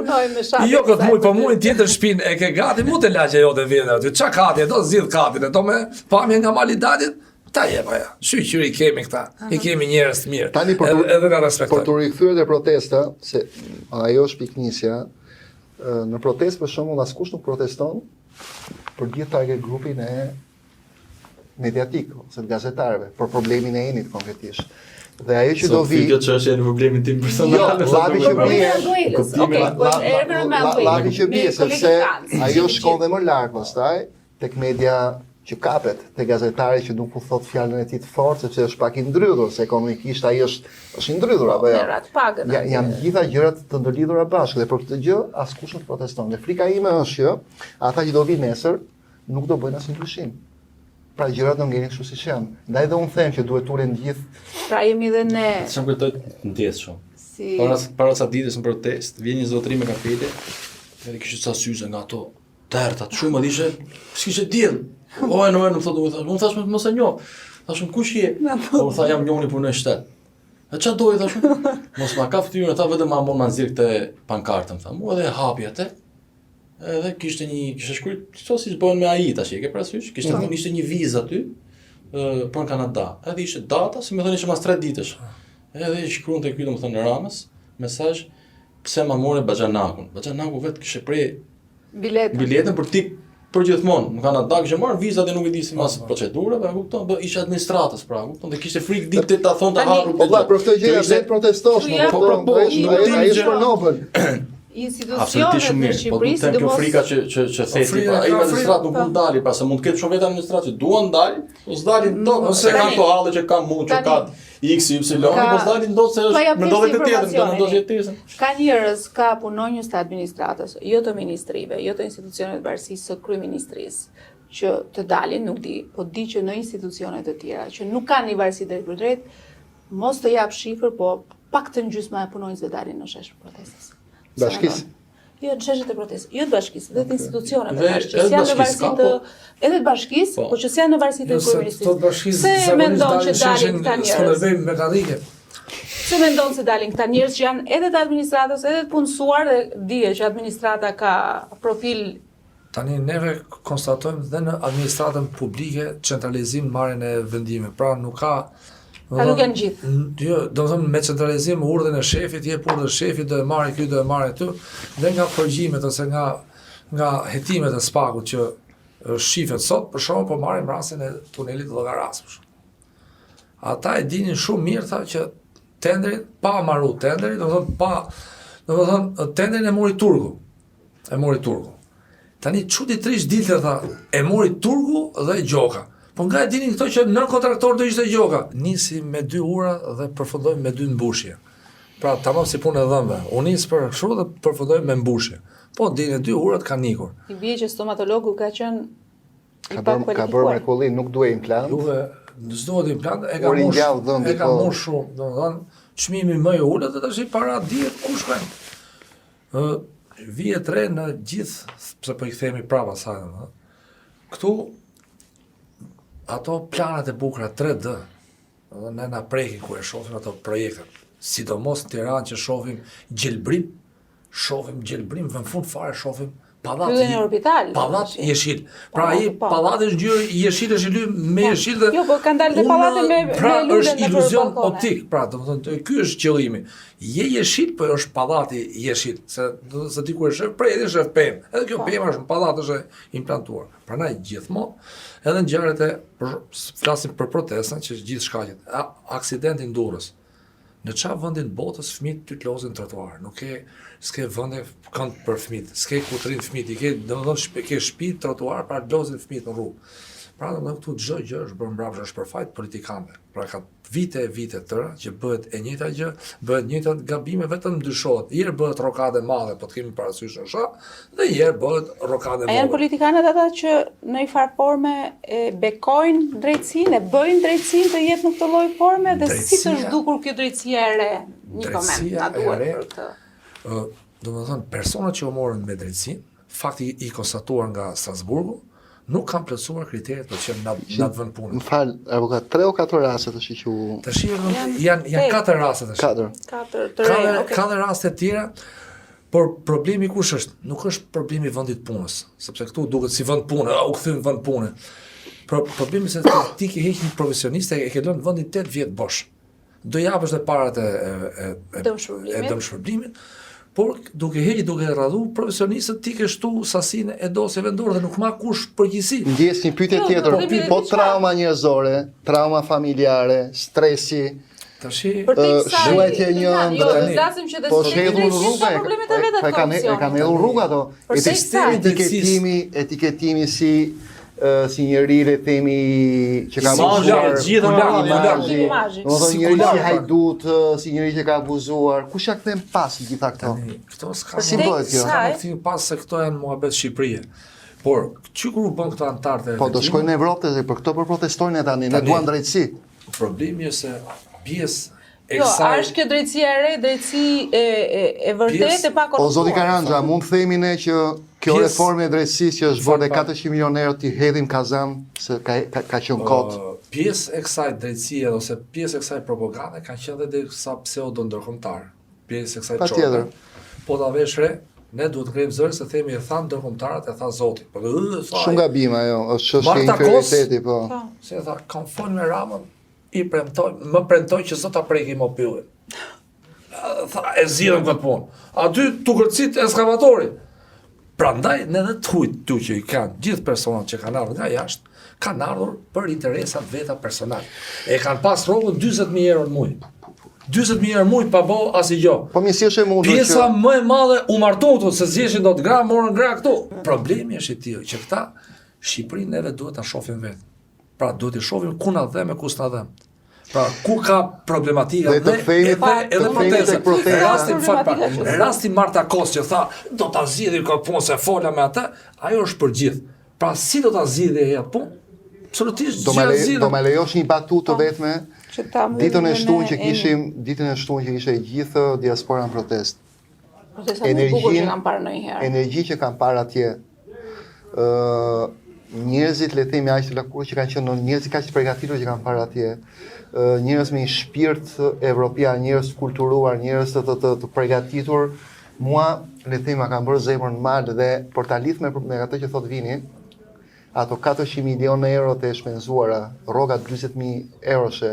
Jo këtë muj, po muj tjetër shtëpinë e ke gati, mu të lagje jote vjen aty. Ç'a kati, do zgjidh katin, do me pamje nga Malidatit. Ta jep ajo. Shqyr i kemi këta. I kemi njerëz të mirë. Tani edhe na respektojnë. Por të rikthyer te protesta, se ajo është piknisja, në protestë për shembull askush nuk proteston për gjithë target grupin e mediatik ose gazetarëve për problemin e Enit konkretisht. Dhe ajo që do vi kjo çështje në problemin tim personal. Llavi që bie, sepse ajo shkon dhe më lart pastaj tek media që kapet, te gazetari që nuk u thot fjalën e tij të fortë sepse është pak i ndrydhur, se ekonomikisht ai është i ndrydhur apo jo. Janë gjitha gjërat të ndërlidhura bashkë dhe për këtë gjë askush nuk proteston. Dhe frika ime është që ata që do vinë nesër nuk do bëjnë asnjë ndryshim. Pra gjërat do ngjenin kështu siç janë. Ndaj dhe unë them që duhet ulen gjithë. Pra jemi dhe ne. Çam kujtoj ndjes shumë. Para sa ditës në protest, vjen një zotëri me kafele, edhe kishte ca syze nga ato tërta, shumë dishte, s'kishte diell. O, në thotë, unë thash mos e njoh. Thashun kush je? Po tha jam njëri punoj shtet. A ç'a doj thashun? Mos ma ka fytyrën, tha vetëm ma nxirr këtë pankartën, tha. Mua dhe hapi atë. Edhe kishte shkruar çfarë si bëhen me AI tash, e ke parasysh? Ishte një vizë aty për Kanada. Edhe ishte data, si më thonë ishte mas 3 ditësh. Edhe shkruante ky domethënë Ramës, mesazh pse ma morë Baxhanakun. Baxhanaku vetë kishte prej biletën për tik për gjithmonë, në Kanada kishte marrë vizat dhe nuk e di si mas procedurave, e kupton, po ishte administratës pra, kupton, dhe kishte frikë ditë ta thonte hapur. Po valla, për këtë gjë vetë protestosh, ai është për Nobel. institucionet shumë në mirë, po Shqipëri, të them kjo frika që theti, frika, ai ka magistrat nuk frika. mund dali, pra se mund të ketë shumë vetë administratë që duan dalë, po s'dalin dot, ose tani- kanë to halle që kanë mund, që tani- ka X, Y, Ka- po s'dalin dot se Po ja është mendove pjesë të tjetër, informacioni. mendove të tjetër. Ka njerëz, ka punonjës të administratës, jo të ministrive, jo të institucionet bashkisë së kryeministrisë, që të dalin, nuk di, po di që në institucionet të tjera, që nuk kanë një varësi drejt për drejt, mos të jap shifër, po pak të gjysma e punonjësve dalin në shesh protestës. Bashkisë? Jo, në sheshet e protestës, jo të bashkisë, dhe të institucioneve Dhe bashkë, që edhe s'janë në bashkisë varësi ka, të po. edhe të bashkisë, Po. po që s'janë në varësi të Jo, se të kryeministrisë. bashkisë Se zakonisht mendon që dalin sheshin këta njerëz? Skënderbej mekanike. Se mendon se dalin këta njerëz që janë edhe të administratës, edhe të punësuar dhe dije që administrata ka profil. Tani neve konstatojmë dhe në administratën publike centralizim marrjen e vendimeve. Pra nuk ka Ta nuk janë gjithë. Jo, do të thonë me centralizim urdhën e shefit, jep urdhën shefit, do e marrë ky, do e marrë aty, dhe nga përgjimet ose nga hetimet e spakut që shifet sot, për shkakun po marrim rastin e tunelit Llogaras. Ata e dinin shumë mirë tha që tenderin pa marru tenderin, do të thonë tenderin e mori Turku. E mori Turku. Tani çuditërisht dilte tha, e mori Turku dhe Gjoka. Po nga e dinin këto që nën kontraktor do ishte Gjoka. Nisi me 2 ura dhe përfundoi me 2 mbushje. Pra tamam si punë e dhëmbë. U nis për kështu dhe përfundoi me mbushje. Po dinë 2 urat kanë ikur. I bie që stomatologu ka qenë i Ka pak bërë kualifikuar. mrekullin, nuk duhe implant. Duhe s'duhet implant, e ka Uri mush, ngjall dhëmbi, e ka po. mush shumë, domethënë çmimi më i ulët dhe tash para dihet ku shkojnë. Vihet re në gjithë, pse po i kthehemi prapa sa domethënë. Këtu ato planet e bukura 3D, edhe ne na prekin kur e shohim ato projekte, sidomos në Tiranë që shohim gjelbrim, në fund fare shohim pallat. Pyllën e orbital. Pallat jeshil. Pra Po, ai po. pallati është ngjyrë jeshil është ly me jeshil dhe Jo, po kanë dalë dhe pallate me pra lule është nëpër iluzion balkone. optik, pra domethënë ky është qëllimi. Je jeshil, po është pallati jeshil, se ti kur e shef prej është pemë. Edhe kjo Po. pemë është në pallat është implantuar. Prandaj gjithmonë edhe ngjarjet e flasim për protestën që gjithë shkaqet. Aksidenti në Durrës. Në çfarë vendin botës fëmijët ty të lozin trotuar, s'ke vende kënd për fëmijët, s'ke ku të rinë fëmijët, i ke domethënë ke shtëpi trotuar para lozin fëmijët në rrugë. Pra domethënë këtu çdo gjë është bërë mbrapsht, është për fajt politikanëve. Pra ka vite tëra që bëhet e njëjta gjë, bëhet njëjta gabime, vetëm ndryshohet. Herë bëhet rokade e madhe, po të kemi parasysh në shah, dhe herë bëhet rokade e A janë vogël. politikanët ata që në një farë forme e bekojnë drejtsinë, e bëjnë drejtsinë të jetë në këtë lloj forme dhe si të Drejtësia- zhdukur kjo drejtësia e re? Një koment, Drejtësia na e duhet re- për këtë. Domethënë personat që u morën me drejtësinë, fakti i konstatuar nga Strasburgu, nuk kanë plotësuar kriteret për që na të vënë punën. Më fal, avokat, 3 o 4 raste të shiqu Tash janë tek. 4 raste tash. 4. Katër të re, okay. Ka dhe raste tjera, por problemi kush është? Nuk është problemi i vendit punës, sepse këtu duket si vend pune, u kthyn vend pune. Problemi se ti ke heq një profesionist e ke lënë vendin 8 vjet bosh. Do japësh edhe parat e dëmshpërblimit, por duke heqë, duke radhu profesionistët ti ke shtu sasinë e dosjeve dorë dhe nuk ma kush përgjegjësi. Ndjes një pyetje Jo, tjetër, problemi po është trauma njerëzore, trauma familjare, stresi, Tashi Për te kësaj, shuajtje një jo, ëndër. do zgjasim që dhe Po sistemi shkëdhur drejtësisë rrugë, ka problemet e veta të e kanë hedhur rrugë ato. Për te kësaj. Etiketimi si njeri le themi që ka Imazhi, abuzuar, gjitha imazhi. domethënë njeri Sekular, si hajdut, si njeri që ka abuzuar, kush ja kthen pas gjitha këto? këto s'ka Si bëhet kjo? s'ka më kthim pas se këto janë muhabet Shqipërie. Por që kur u bën këto antartë Po do shkojnë në Evropë dhe për këto për protestojnë tani, ne duan drejtësi. Problemi është se pjesë e Jo, a kësaj është kjo drejtësia e re, drejtësi e vërtetë e pa O zoti Karanja, mund të themi ne që kjo Pjesë- reformë e drejtësisë që është bërë 400 milionë euro ti hedhim kazan se ka qenë kot. Pjesë e kësaj drejtësie ose pjesë e kësaj propagande kanë qenë edhe disa pseudo ndërkombëtar. Pjesë e kësaj Patjetër. Po ta vesh re, ne duhet të ngrejmë zërin se themi e than ndërkombëtarët, e tha Zoti. Po Shumë gabim ajo, është çështje Marta inferioriteti, po. Se tha, kam fol me Ramën, më premtoj që zot ta prekim më pyllin. Tha, e zgjidhëm këtë punë. Aty tu kërcit eskavatori. Prandaj, ne dhe të hujt tu që i kanë gjithë personat që kanë ardhur nga jashtë, kanë ardhur për interesat veta personal. E kanë pas rrogën 40.000 euro në muaj. 40.000 euro muj pa bo asgjë. Po mi si është e mundur Pjesa më e madhe u martu këtu, se zgjeshin dot gra, morën gra këtu. Problemi është i tillë që këta Shqipërinë neve duhet ta shohim vetë. Pra duhet të shohim ku na dhe me ku s'na dhe. Pra ku ka problematika Dhe të kthehemi edhe protesta. Rasti Marta Kos që tha do ta zgjidhim këtë punë se fola me atë, ajo është për gjithë. Pra si do ta zgjidhë ajo punë? Absolutisht Do më lejosh një batutë vetme. Që ta Ditën e shtunë që ishte gjithë diaspora në protestë. Protesta më e bukur që kam parë ndonjëherë. Energji që kam parë atje. Njerëzit le të themi aq të lakur që kanë qenë, njerëzit kaq të përgatitur që kanë parë atje. Njerëz me një shpirt evropian, njerëz kulturuar, njerëz të përgatitur. Mua le të themi ma kanë bërë zemrën mal dhe por ta lidh me atë që thot Vini, ato 400 milionë euro të shpenzuara, rroga 40.000 euroshe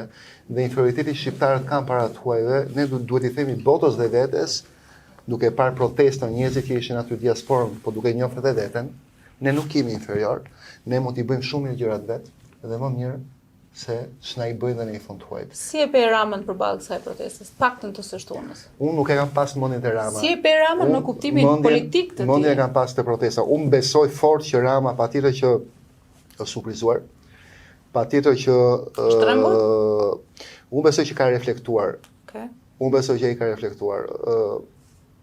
dhe inferioriteti shqiptarët kanë para të huajve, ne duhet i themi botës dhe vetes, duke parë protestën, njerëzit që ishin aty diasporën, po duke njohur edhe veten, ne nuk kemi inferior, ne mund t'i bëjmë shumë mirë gjërat vetë, dhe më mirë se ç'na i bëjnë dhe ne i fund huajt. Si e pe Ramën përballë kësaj protestës, paktën të së shtunës? Unë nuk e kam pas mendjen te Rama. Si e pe Ramën në kuptimin politik të tij? Mendjen e kam pas te protesta. Unë besoj fort që Rama patjetër që është surprizuar. Patjetër që unë besoj që ka reflektuar. Okay. Unë besoj që ai ka reflektuar.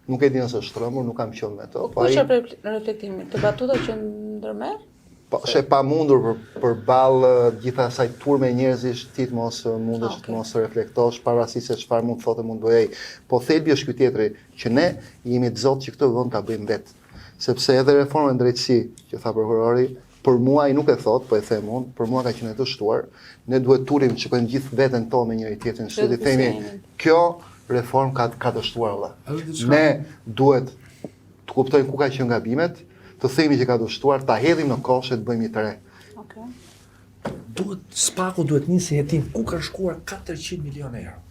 Nuk e di nëse është shtrëmbur, nuk kam qenë me to. Po çfarë reflektimi? Të batuta që ndërmerr? Po është e pamundur përballë gjithë asaj turme njerëzish ti të mos mundesh të mos reflektosh pavarësisht se çfarë mund të thotë mund bëjë. Po thelbi është ky tjetri që ne jemi të zotë që këtë vend ta bëjmë vetë. Sepse edhe reforma në drejtësi që tha prokurori, për mua ai nuk e thot, po e them unë, për mua ka qenë të shtuar. Ne duhet turim të shikojmë gjithë veten tonë me njëri tjetrin, si të themi, kjo reformë ka të shtuar valla. Ne duhet të kuptojmë ku ka qenë gabimet, të themi që ka dështuar, ta hedhim në koshe të bëjmë një të re. Okay. Spaku duhet nisi hetim ku ka shkuar 400 milionë euro.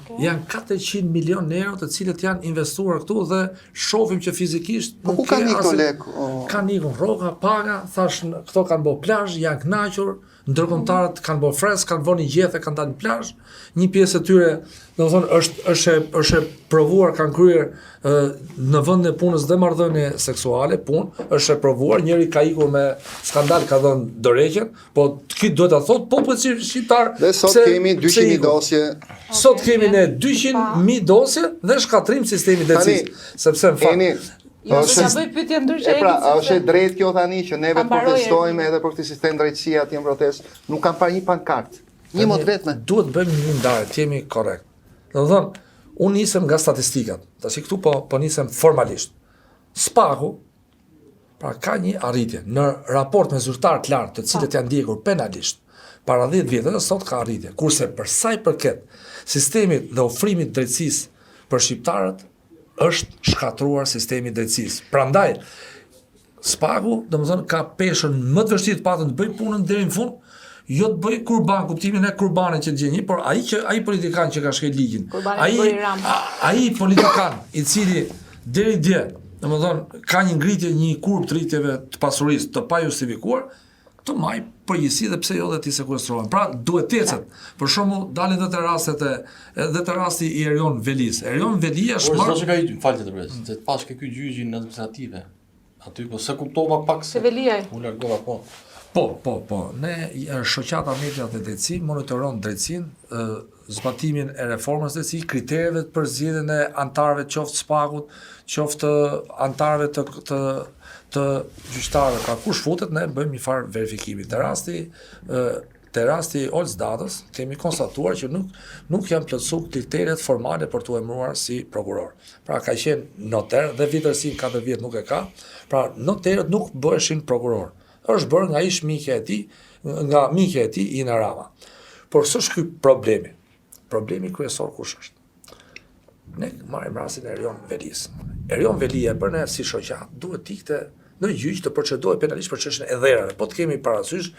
Okay. Janë 400 milionë euro të cilët janë investuar këtu dhe shohim që fizikisht po ku kanë ikur lek? Kanë ikur rroga, paga, thash këto kanë bërë plazh, janë kënaqur, ndërkombëtarët kanë bërë fresk, kanë vënë gjethe, kanë dalë në plazh. Një pjesë e tyre, domethënë është e provuar, kanë kryer në vendin e punës dhe marrëdhënie seksuale, punë, është e provuar, njëri ka ikur me skandal, ka dhënë dorëheqjen, po ky duhet ta thotë populli shqiptar. Dhe sot kemi 200.000 dosje. Sot kemi ne 200.000 dosje dhe shkatrim sistemi drejtësisë, sepse në fakt Jo, do ta bëj pyetje ndryshe. Pra, është e drejtë kjo tani që neve protestojmë edhe për këtë sistem drejtësie aty në protestë. Nuk kam parë një pankartë. Një mot vetëm. Duhet bëjmë një ndarje, të jemi korrekt. Domethënë, unë nisem nga statistikat. Tash këtu po nisem formalisht. Spaku pra ka një arritje në raport me zyrtar të lartë, të cilët janë ndjekur penalisht para 10 vjetëve, sot ka arritje. Kurse për sa i përket sistemit dhe ofrimit drejtësisë për shqiptarët, është shkatruar sistemi i drejtësisë. Prandaj Spaku, domethënë, ka peshën më të vështirë të patën të bëj punën deri në fund, jo të bëj kurban, kuptimin e kurbanit që gjeni, por ai politikan që ka shkel ligjin. Ai politikan i cili deri dje, domethënë, ka një ngritje, një kurb të rritjeve të pasurisë të pajustifikuar, të maj përgjithësi dhe pse jo dhe ti sekuestrohen. Pra duhet të ecet. Për shembull, dalin edhe te rasti i Erion Velis. Erion Velia është marrë që ka i falë të brez, se pas ke ky gjyqin administrative. Aty po se kuptova pak se Veliaj. U largova po. Po. Ne shoqata media dhe drejtësi monitoron drejtësinë, zbatimin e reformës së drejtësisë, kriteret për zgjedhjen e antarëve qoftë Spakut, qoftë antarëve të gjyqtarëve, pra kush futet, ne bëjmë një farë verifikimi. Te rasti Olz Datës kemi konstatuar që nuk janë plotësuar kriteret formale për t'u emëruar si prokuror. Pra ka qenë noter dhe vitërsi 4 vjet nuk e ka. Pra noterët nuk bëheshin prokuror. Është bërë nga ish mikja e tij Ina Rama. Por s'është ky problemi. Problemi kryesor kush është? Ne marrim rastin e Erion Velis. Erion Velia për ne si shoqat duhet ikte në gjyq të procedohet penalisht për çështjen e dherave. Po të kemi parasysh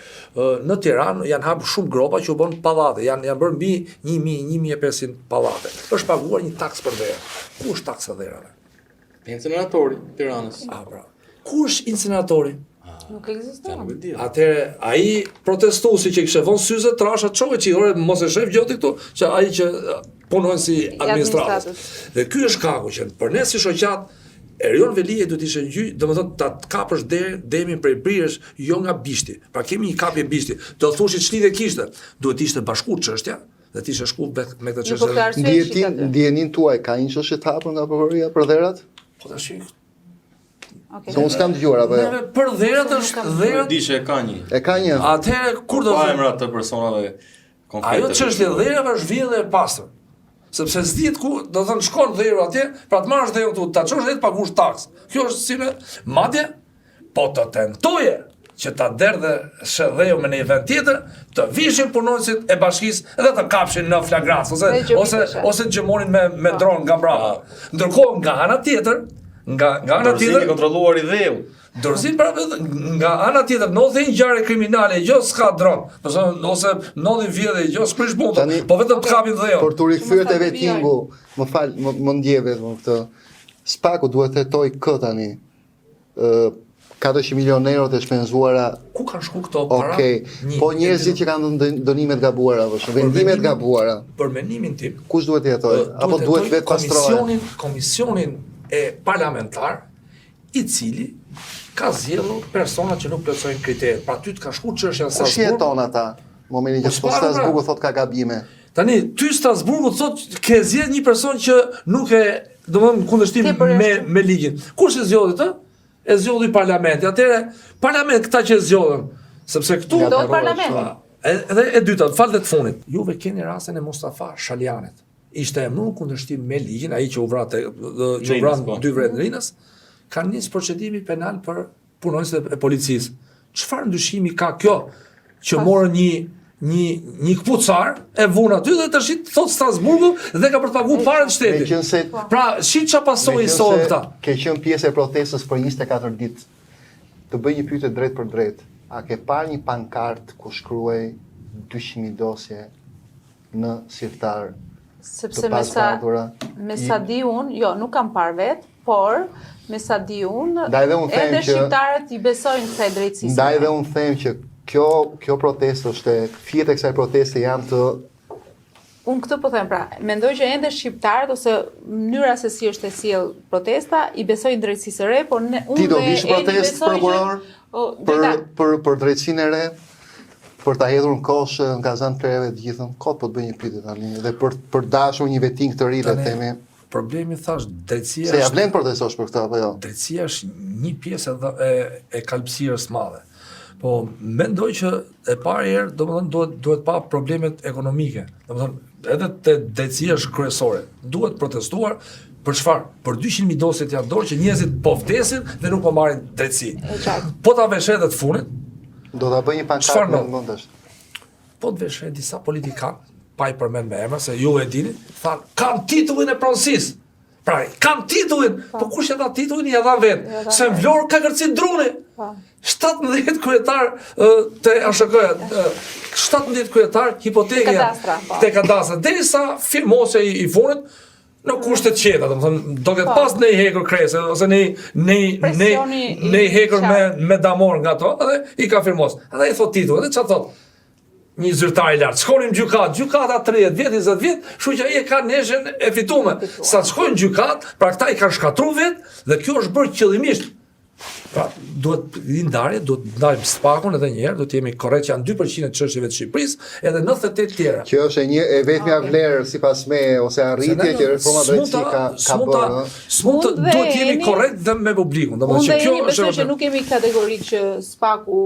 në Tiranë janë hapur shumë gropa që u bën pallate, janë bërë mbi 1.500 pallate. Është paguar një taks për dherë. Ku është taksa dherave? Incineratori i Tiranës. Pra. Ku është incineratori? Nuk ekziston. Atëherë ai protestuesi që kishte vënë syze trasha çove çiore mos e shef gjoti këtu, që ai që punojnë si administratës. administratës. Dhe ky është shkaku që për ne si shoqat Erion Velije duhet ishte gjy, domethënë ta kapësh demin prej brirësh, jo nga bishti. Pra kemi një kapje bishti. Do thushit ç'lidhje kishte, duhet ishte bashku çështja dhe të ishte shku me këtë Po çështje. ka arsye Ndjenin tuaj ka një çështje të hapur nga prokuroria për dherat? Po tash Okej. Se unë s'kam dëgjuar apo jo. neve për dherat është dherat. Di që e ka një. E ka një. Atëherë kur do Pa të emrat të personave konkrete. ajo çështje e dherave është vjedhje e pastër. Sepse s'dihet ku, do thënë shkon dheu atje, pra të marrësh dheu këtu, ta çosh dhe të paguash taks. Kjo është si me madje po të tentoje që ta derdhe shëdheu me një vend tjetër, të vishin punonësit e bashkisë dhe të kapshin në flagrancë ose të gjëmonin me dron nga brava. Ndërkohë nga ana tjetër, nga ana Dorëzimi tjetër, kontrolluar i dheu. dorëzim pra nga ana tjetër, ndodhin ngjarje kriminale, jo s'ka dron, ose ndodhin vjedhje, jo s'prish punë, po vetëm të kapin dheu. Por të rikthyer te vetingu, më fal, më ndjeve këtë. Spaku duhet të hetoj kë tani. 400 milionë euro të shpenzuara. Ku kanë shku këto para? Okej. Po njerëzit që kanë dënime të gabuara, vendime të gabuara. Për mendimin tim, Kush duhet të jetoj? Apo duhet vetë pastrohet? Komisionin e parlamentar i cili ka zgjedhur persona që nuk plotësojnë kriteret. Pra ty të ka shku çështja në Kush Strasburg. jeton ata? Momentin që Strasburgu thot ka gabime. Tani ty Strasburgu thot ke zgjedh një person që nuk e, domethënë kundërshtim me ligjin. Kush e zgjodhi të? E zgjodhi parlamenti. Atëherë parlament këta që zgjodhen, sepse këtu Do parlamenti. Edhe e dyta, falë të fundit. Juve keni rastin e Mustafa Shalianit. Ishte emëruar kundërshtim me ligjin, ai që u vran dy vredrinës, kanë nis procedimi penal për punonësit e policisë. Çfarë ndryshimi ka kjo që morën një kpucar e vun aty dhe tash thot Strasburgu dhe ka për të paguar parën e shtetit. Meqense Pra, shit çfarë pasoi sot këta. ke qenë pjesë e protestës për 24 ditë. Të bëj një pyetje drejt për drejt. A ke parë një pankart ku shkruaj 200.000 dosje në sirtar? Sepse me sa di unë, jo, nuk kam parë vetë, por me sa di unë, edhe shqiptarët i besojnë kësaj drejtësisë. Ndaj dhe unë them që kjo protestë është, fijet e kësaj proteste janë të... Unë këtë po them, pra, mendoj që ende shqiptarët ose mënyra se si është e sjell protesta i besojnë drejtësisë së re, por unë Ti do vish protestë prokuror për drejtësinë e re? Për ta hedhur në kosh në kazan plerave të gjithën, kot po të bëj një pyetje tani dhe për dashur një veting të ri le të themi. Problemi thash drejtësia. Se ja vlen protestosh për këtë apo jo? Drejtësia është një pjesë e kalpsirës madhe. Po mendoj që e parë herë domethënë duhet pa problemet ekonomike. Domethënë edhe te drejtësia është kryesore. Duhet protestuar për çfarë? Për 200.000 dosje të janë dorë që njerëzit po vdesin dhe nuk po marrin drejtësi. Po ta vesh edhe të fundit, do ta bëj një pankart në mendesh. Po të vesh disa politikanë, pa i përmend me emra se ju e dini, thanë kam titullin e pronësisë. Pra, kam titullin, po kush e dha titullin i dha vetë. Se në Vlorë ka kërcit druni. 17 kryetar të ASHK-ja, 17 kryetar hipoteke te kadastra. Derisa firmose i fundit në kushte të qeta, domethënë do ketë pas në hekur krese ose në hekur me damor nga to, edhe i ka firmos. Edhe i thot titull, edhe çfarë thot? Një zyrtar i lartë. Shkonim gjykata 30 vjet, 20 vjet, kështu që ai e ka neshën e fituar. Sa të shkojnë gjykat, pra këta i kanë shkatruar vet dhe kjo është bërë qëllimisht. Pra, duhet ndarje, duhet ndajmë spakun edhe një herë, duhet jemi korrekt që janë 2% e çështjeve të Shqipërisë, edhe 98 tjera. Që është e vetmja vlerë sipas me ose arritje që reforma drejtësi ka bërë. Duhet jemi korrekt dhe me publikun. Domethënë që kjo është që nuk kemi kategorik që spaku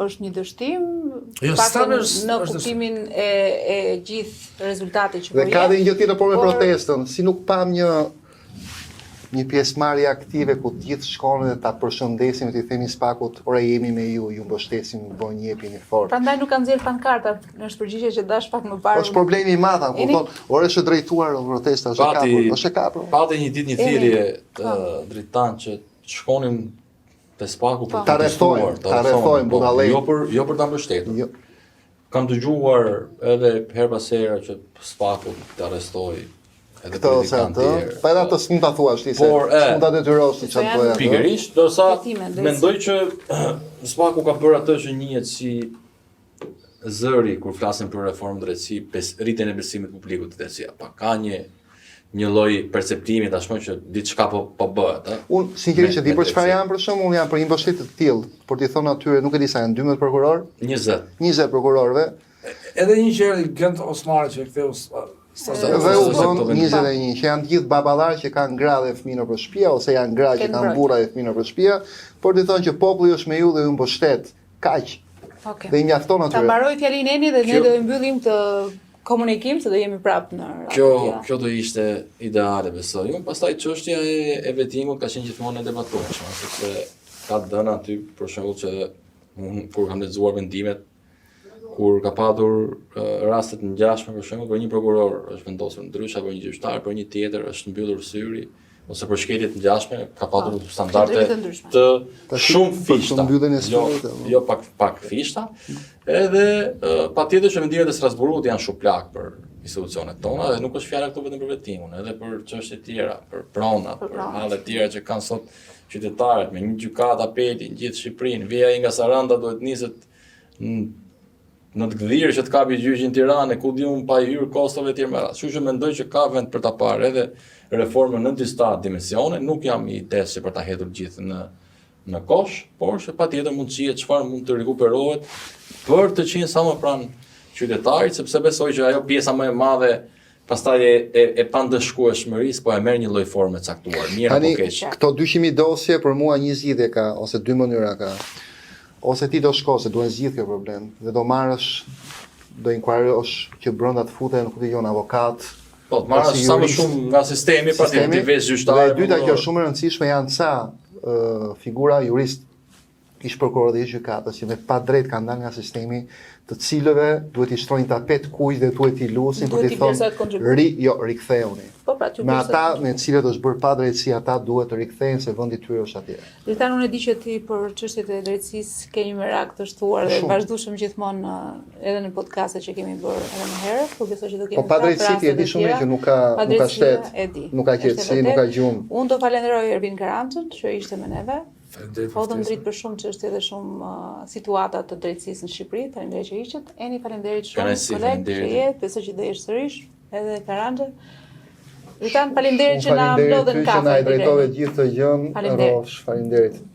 është një dështim, në kuptimin e gjithë rezultatet që po jep. Dhe ka dhe një gjë tjetër por me protestën, si nuk pam një pjesëmarrje aktive ku të gjithë shkonin dhe ta përshëndesim dhe t'i themi spakut, ora jemi me ju mbështesim, bëj një jepini fort. Prandaj nuk kanë nxjerr pankarta, është përgjigje që dash pak më parë. Është problemi i madh, kupton? Ora është drejtuar protesta, është e kapur. Pati një ditë një thirrje dritan që shkonin te spaku për ta rrethojnë budallë. Jo për ta mbështetur. Kam dëgjuar edhe her pas here që spaku të arrestoi këtë ose atë, pa edhe atë s'mund ta thuash ti se s'mund ta detyrosh ti çfarë bëj. Pikërisht, dorsa mendoj që spaku ka bërë atë që njihet si zëri kur flasim për reformë drejtësi, rritjen e besimit publikut të drejtësia. Pa ka një lloj perceptimi tashmë që diçka po bëhet, ëh. Unë sinqerisht e di për çfarë janë për shembull, janë për një mbështetje të tillë, por ti thon atyre, nuk e di sa janë 12 prokuror, 20 prokurorëve. Edhe një gjë Gent Osmani që ktheu Dhe u bën 21 që janë të gjithë baballar që kanë gra dhe fëmijë nëpër shtëpi ose janë gra që kanë burra dhe fëmijë nëpër shtëpi, por ti thonë që populli është me ju dhe ju mbështet. Kaq. Okej. Dhe I mjafton Ta atyre. mbaroj fjalinë Eni dhe ne do e mbyllim të komunikim se do jemi prapë në radio. Kjo do ishte ideale, besoj. Unë pastaj çështja e vettingut ka qenë gjithmonë e debatueshme, sepse ka dhëna aty për shembull që unë kur kam lexuar vendimet kur ka patur raste të ngjashme, për shembull, për një prokuror është vendosur ndryshe apo një gjyqtar, për një tjetër është mbyllur syri ose për shkelje të ngjashme ka patur standarde të shumë fishta. Jo pak fishta. Edhe patjetër që vendimet e Strasburgut janë shuplak për institucionet tona dhe nuk është fjala këtu vetëm për vettimun, edhe për çështje tjera, për pronat, për halle tjera që kanë sot qytetarët me një gjykat apeli në gjithë Shqipërinë. Vija nga Saranda duhet niset në të gdhirë që të kapi gjyqin Tiranë, ku diun pa I hyrë kostove etj. Kështu që mendoj që ka vend për ta parë edhe reformën në disa dimensione, nuk jam I testë për ta hedhur gjithë në kosh, por që patjetër mundësia çfarë mund të rikuperohet për të qenë sa më pranë qytetarit, sepse besoj që ajo pjesa më e madhe pastaj e pandëshkueshmërisë po e merr një lloj forme caktuar, mirë apo keq. Këto 200.000 dosje për mua një zgjidhje ka ose dy mënyra ka. Ose ti do shko se duhen zgjidh kjo problem dhe do marrësh, do inkuarosh që brenda të futen nuk dijon avokat. Po, të marrësh sa më shumë nga sistemi, patjetër ti vesh gjyqtar. Dhe e dyta që është shumë e rëndësishme janë ca figura jurist, ish prokuror dhe ish gjykatës që me pa drejt kanë dalë nga sistemi, të cilëve duhet I shtrojnë tapet kuq dhe duhet I lusin për t'i thonë riktheuni. Me ata me të cilët është bërë pa drejtësi, ata duhet të rikthehen se vendi I tyre është atje. Dritan, unë e di që ti për çështjet e drejtësisë ke një merak të shtuar dhe vazhdueshëm gjithmonë edhe në podcastet që kemi bërë edhe më herët, por besoj që do kemi. Po pa drejtësi ti e di shumë që nuk ka shtet, nuk ka qetësi, nuk ka gjumë. Unë do falenderoj Ervin Karançën që ishte me neve. Fotëm dritë për shumë çështje dhe shumë situata të drejtësisë në Shqipëri. Faleminderit që ishit. Eni, faleminderit shumë kolegë që jetë, besoj që do jesh sërish, edhe Karançë. Dritan, faleminderit që na mblodhen kafe. Faleminderit që na drejtove gjithë të gjën. Faleminderit.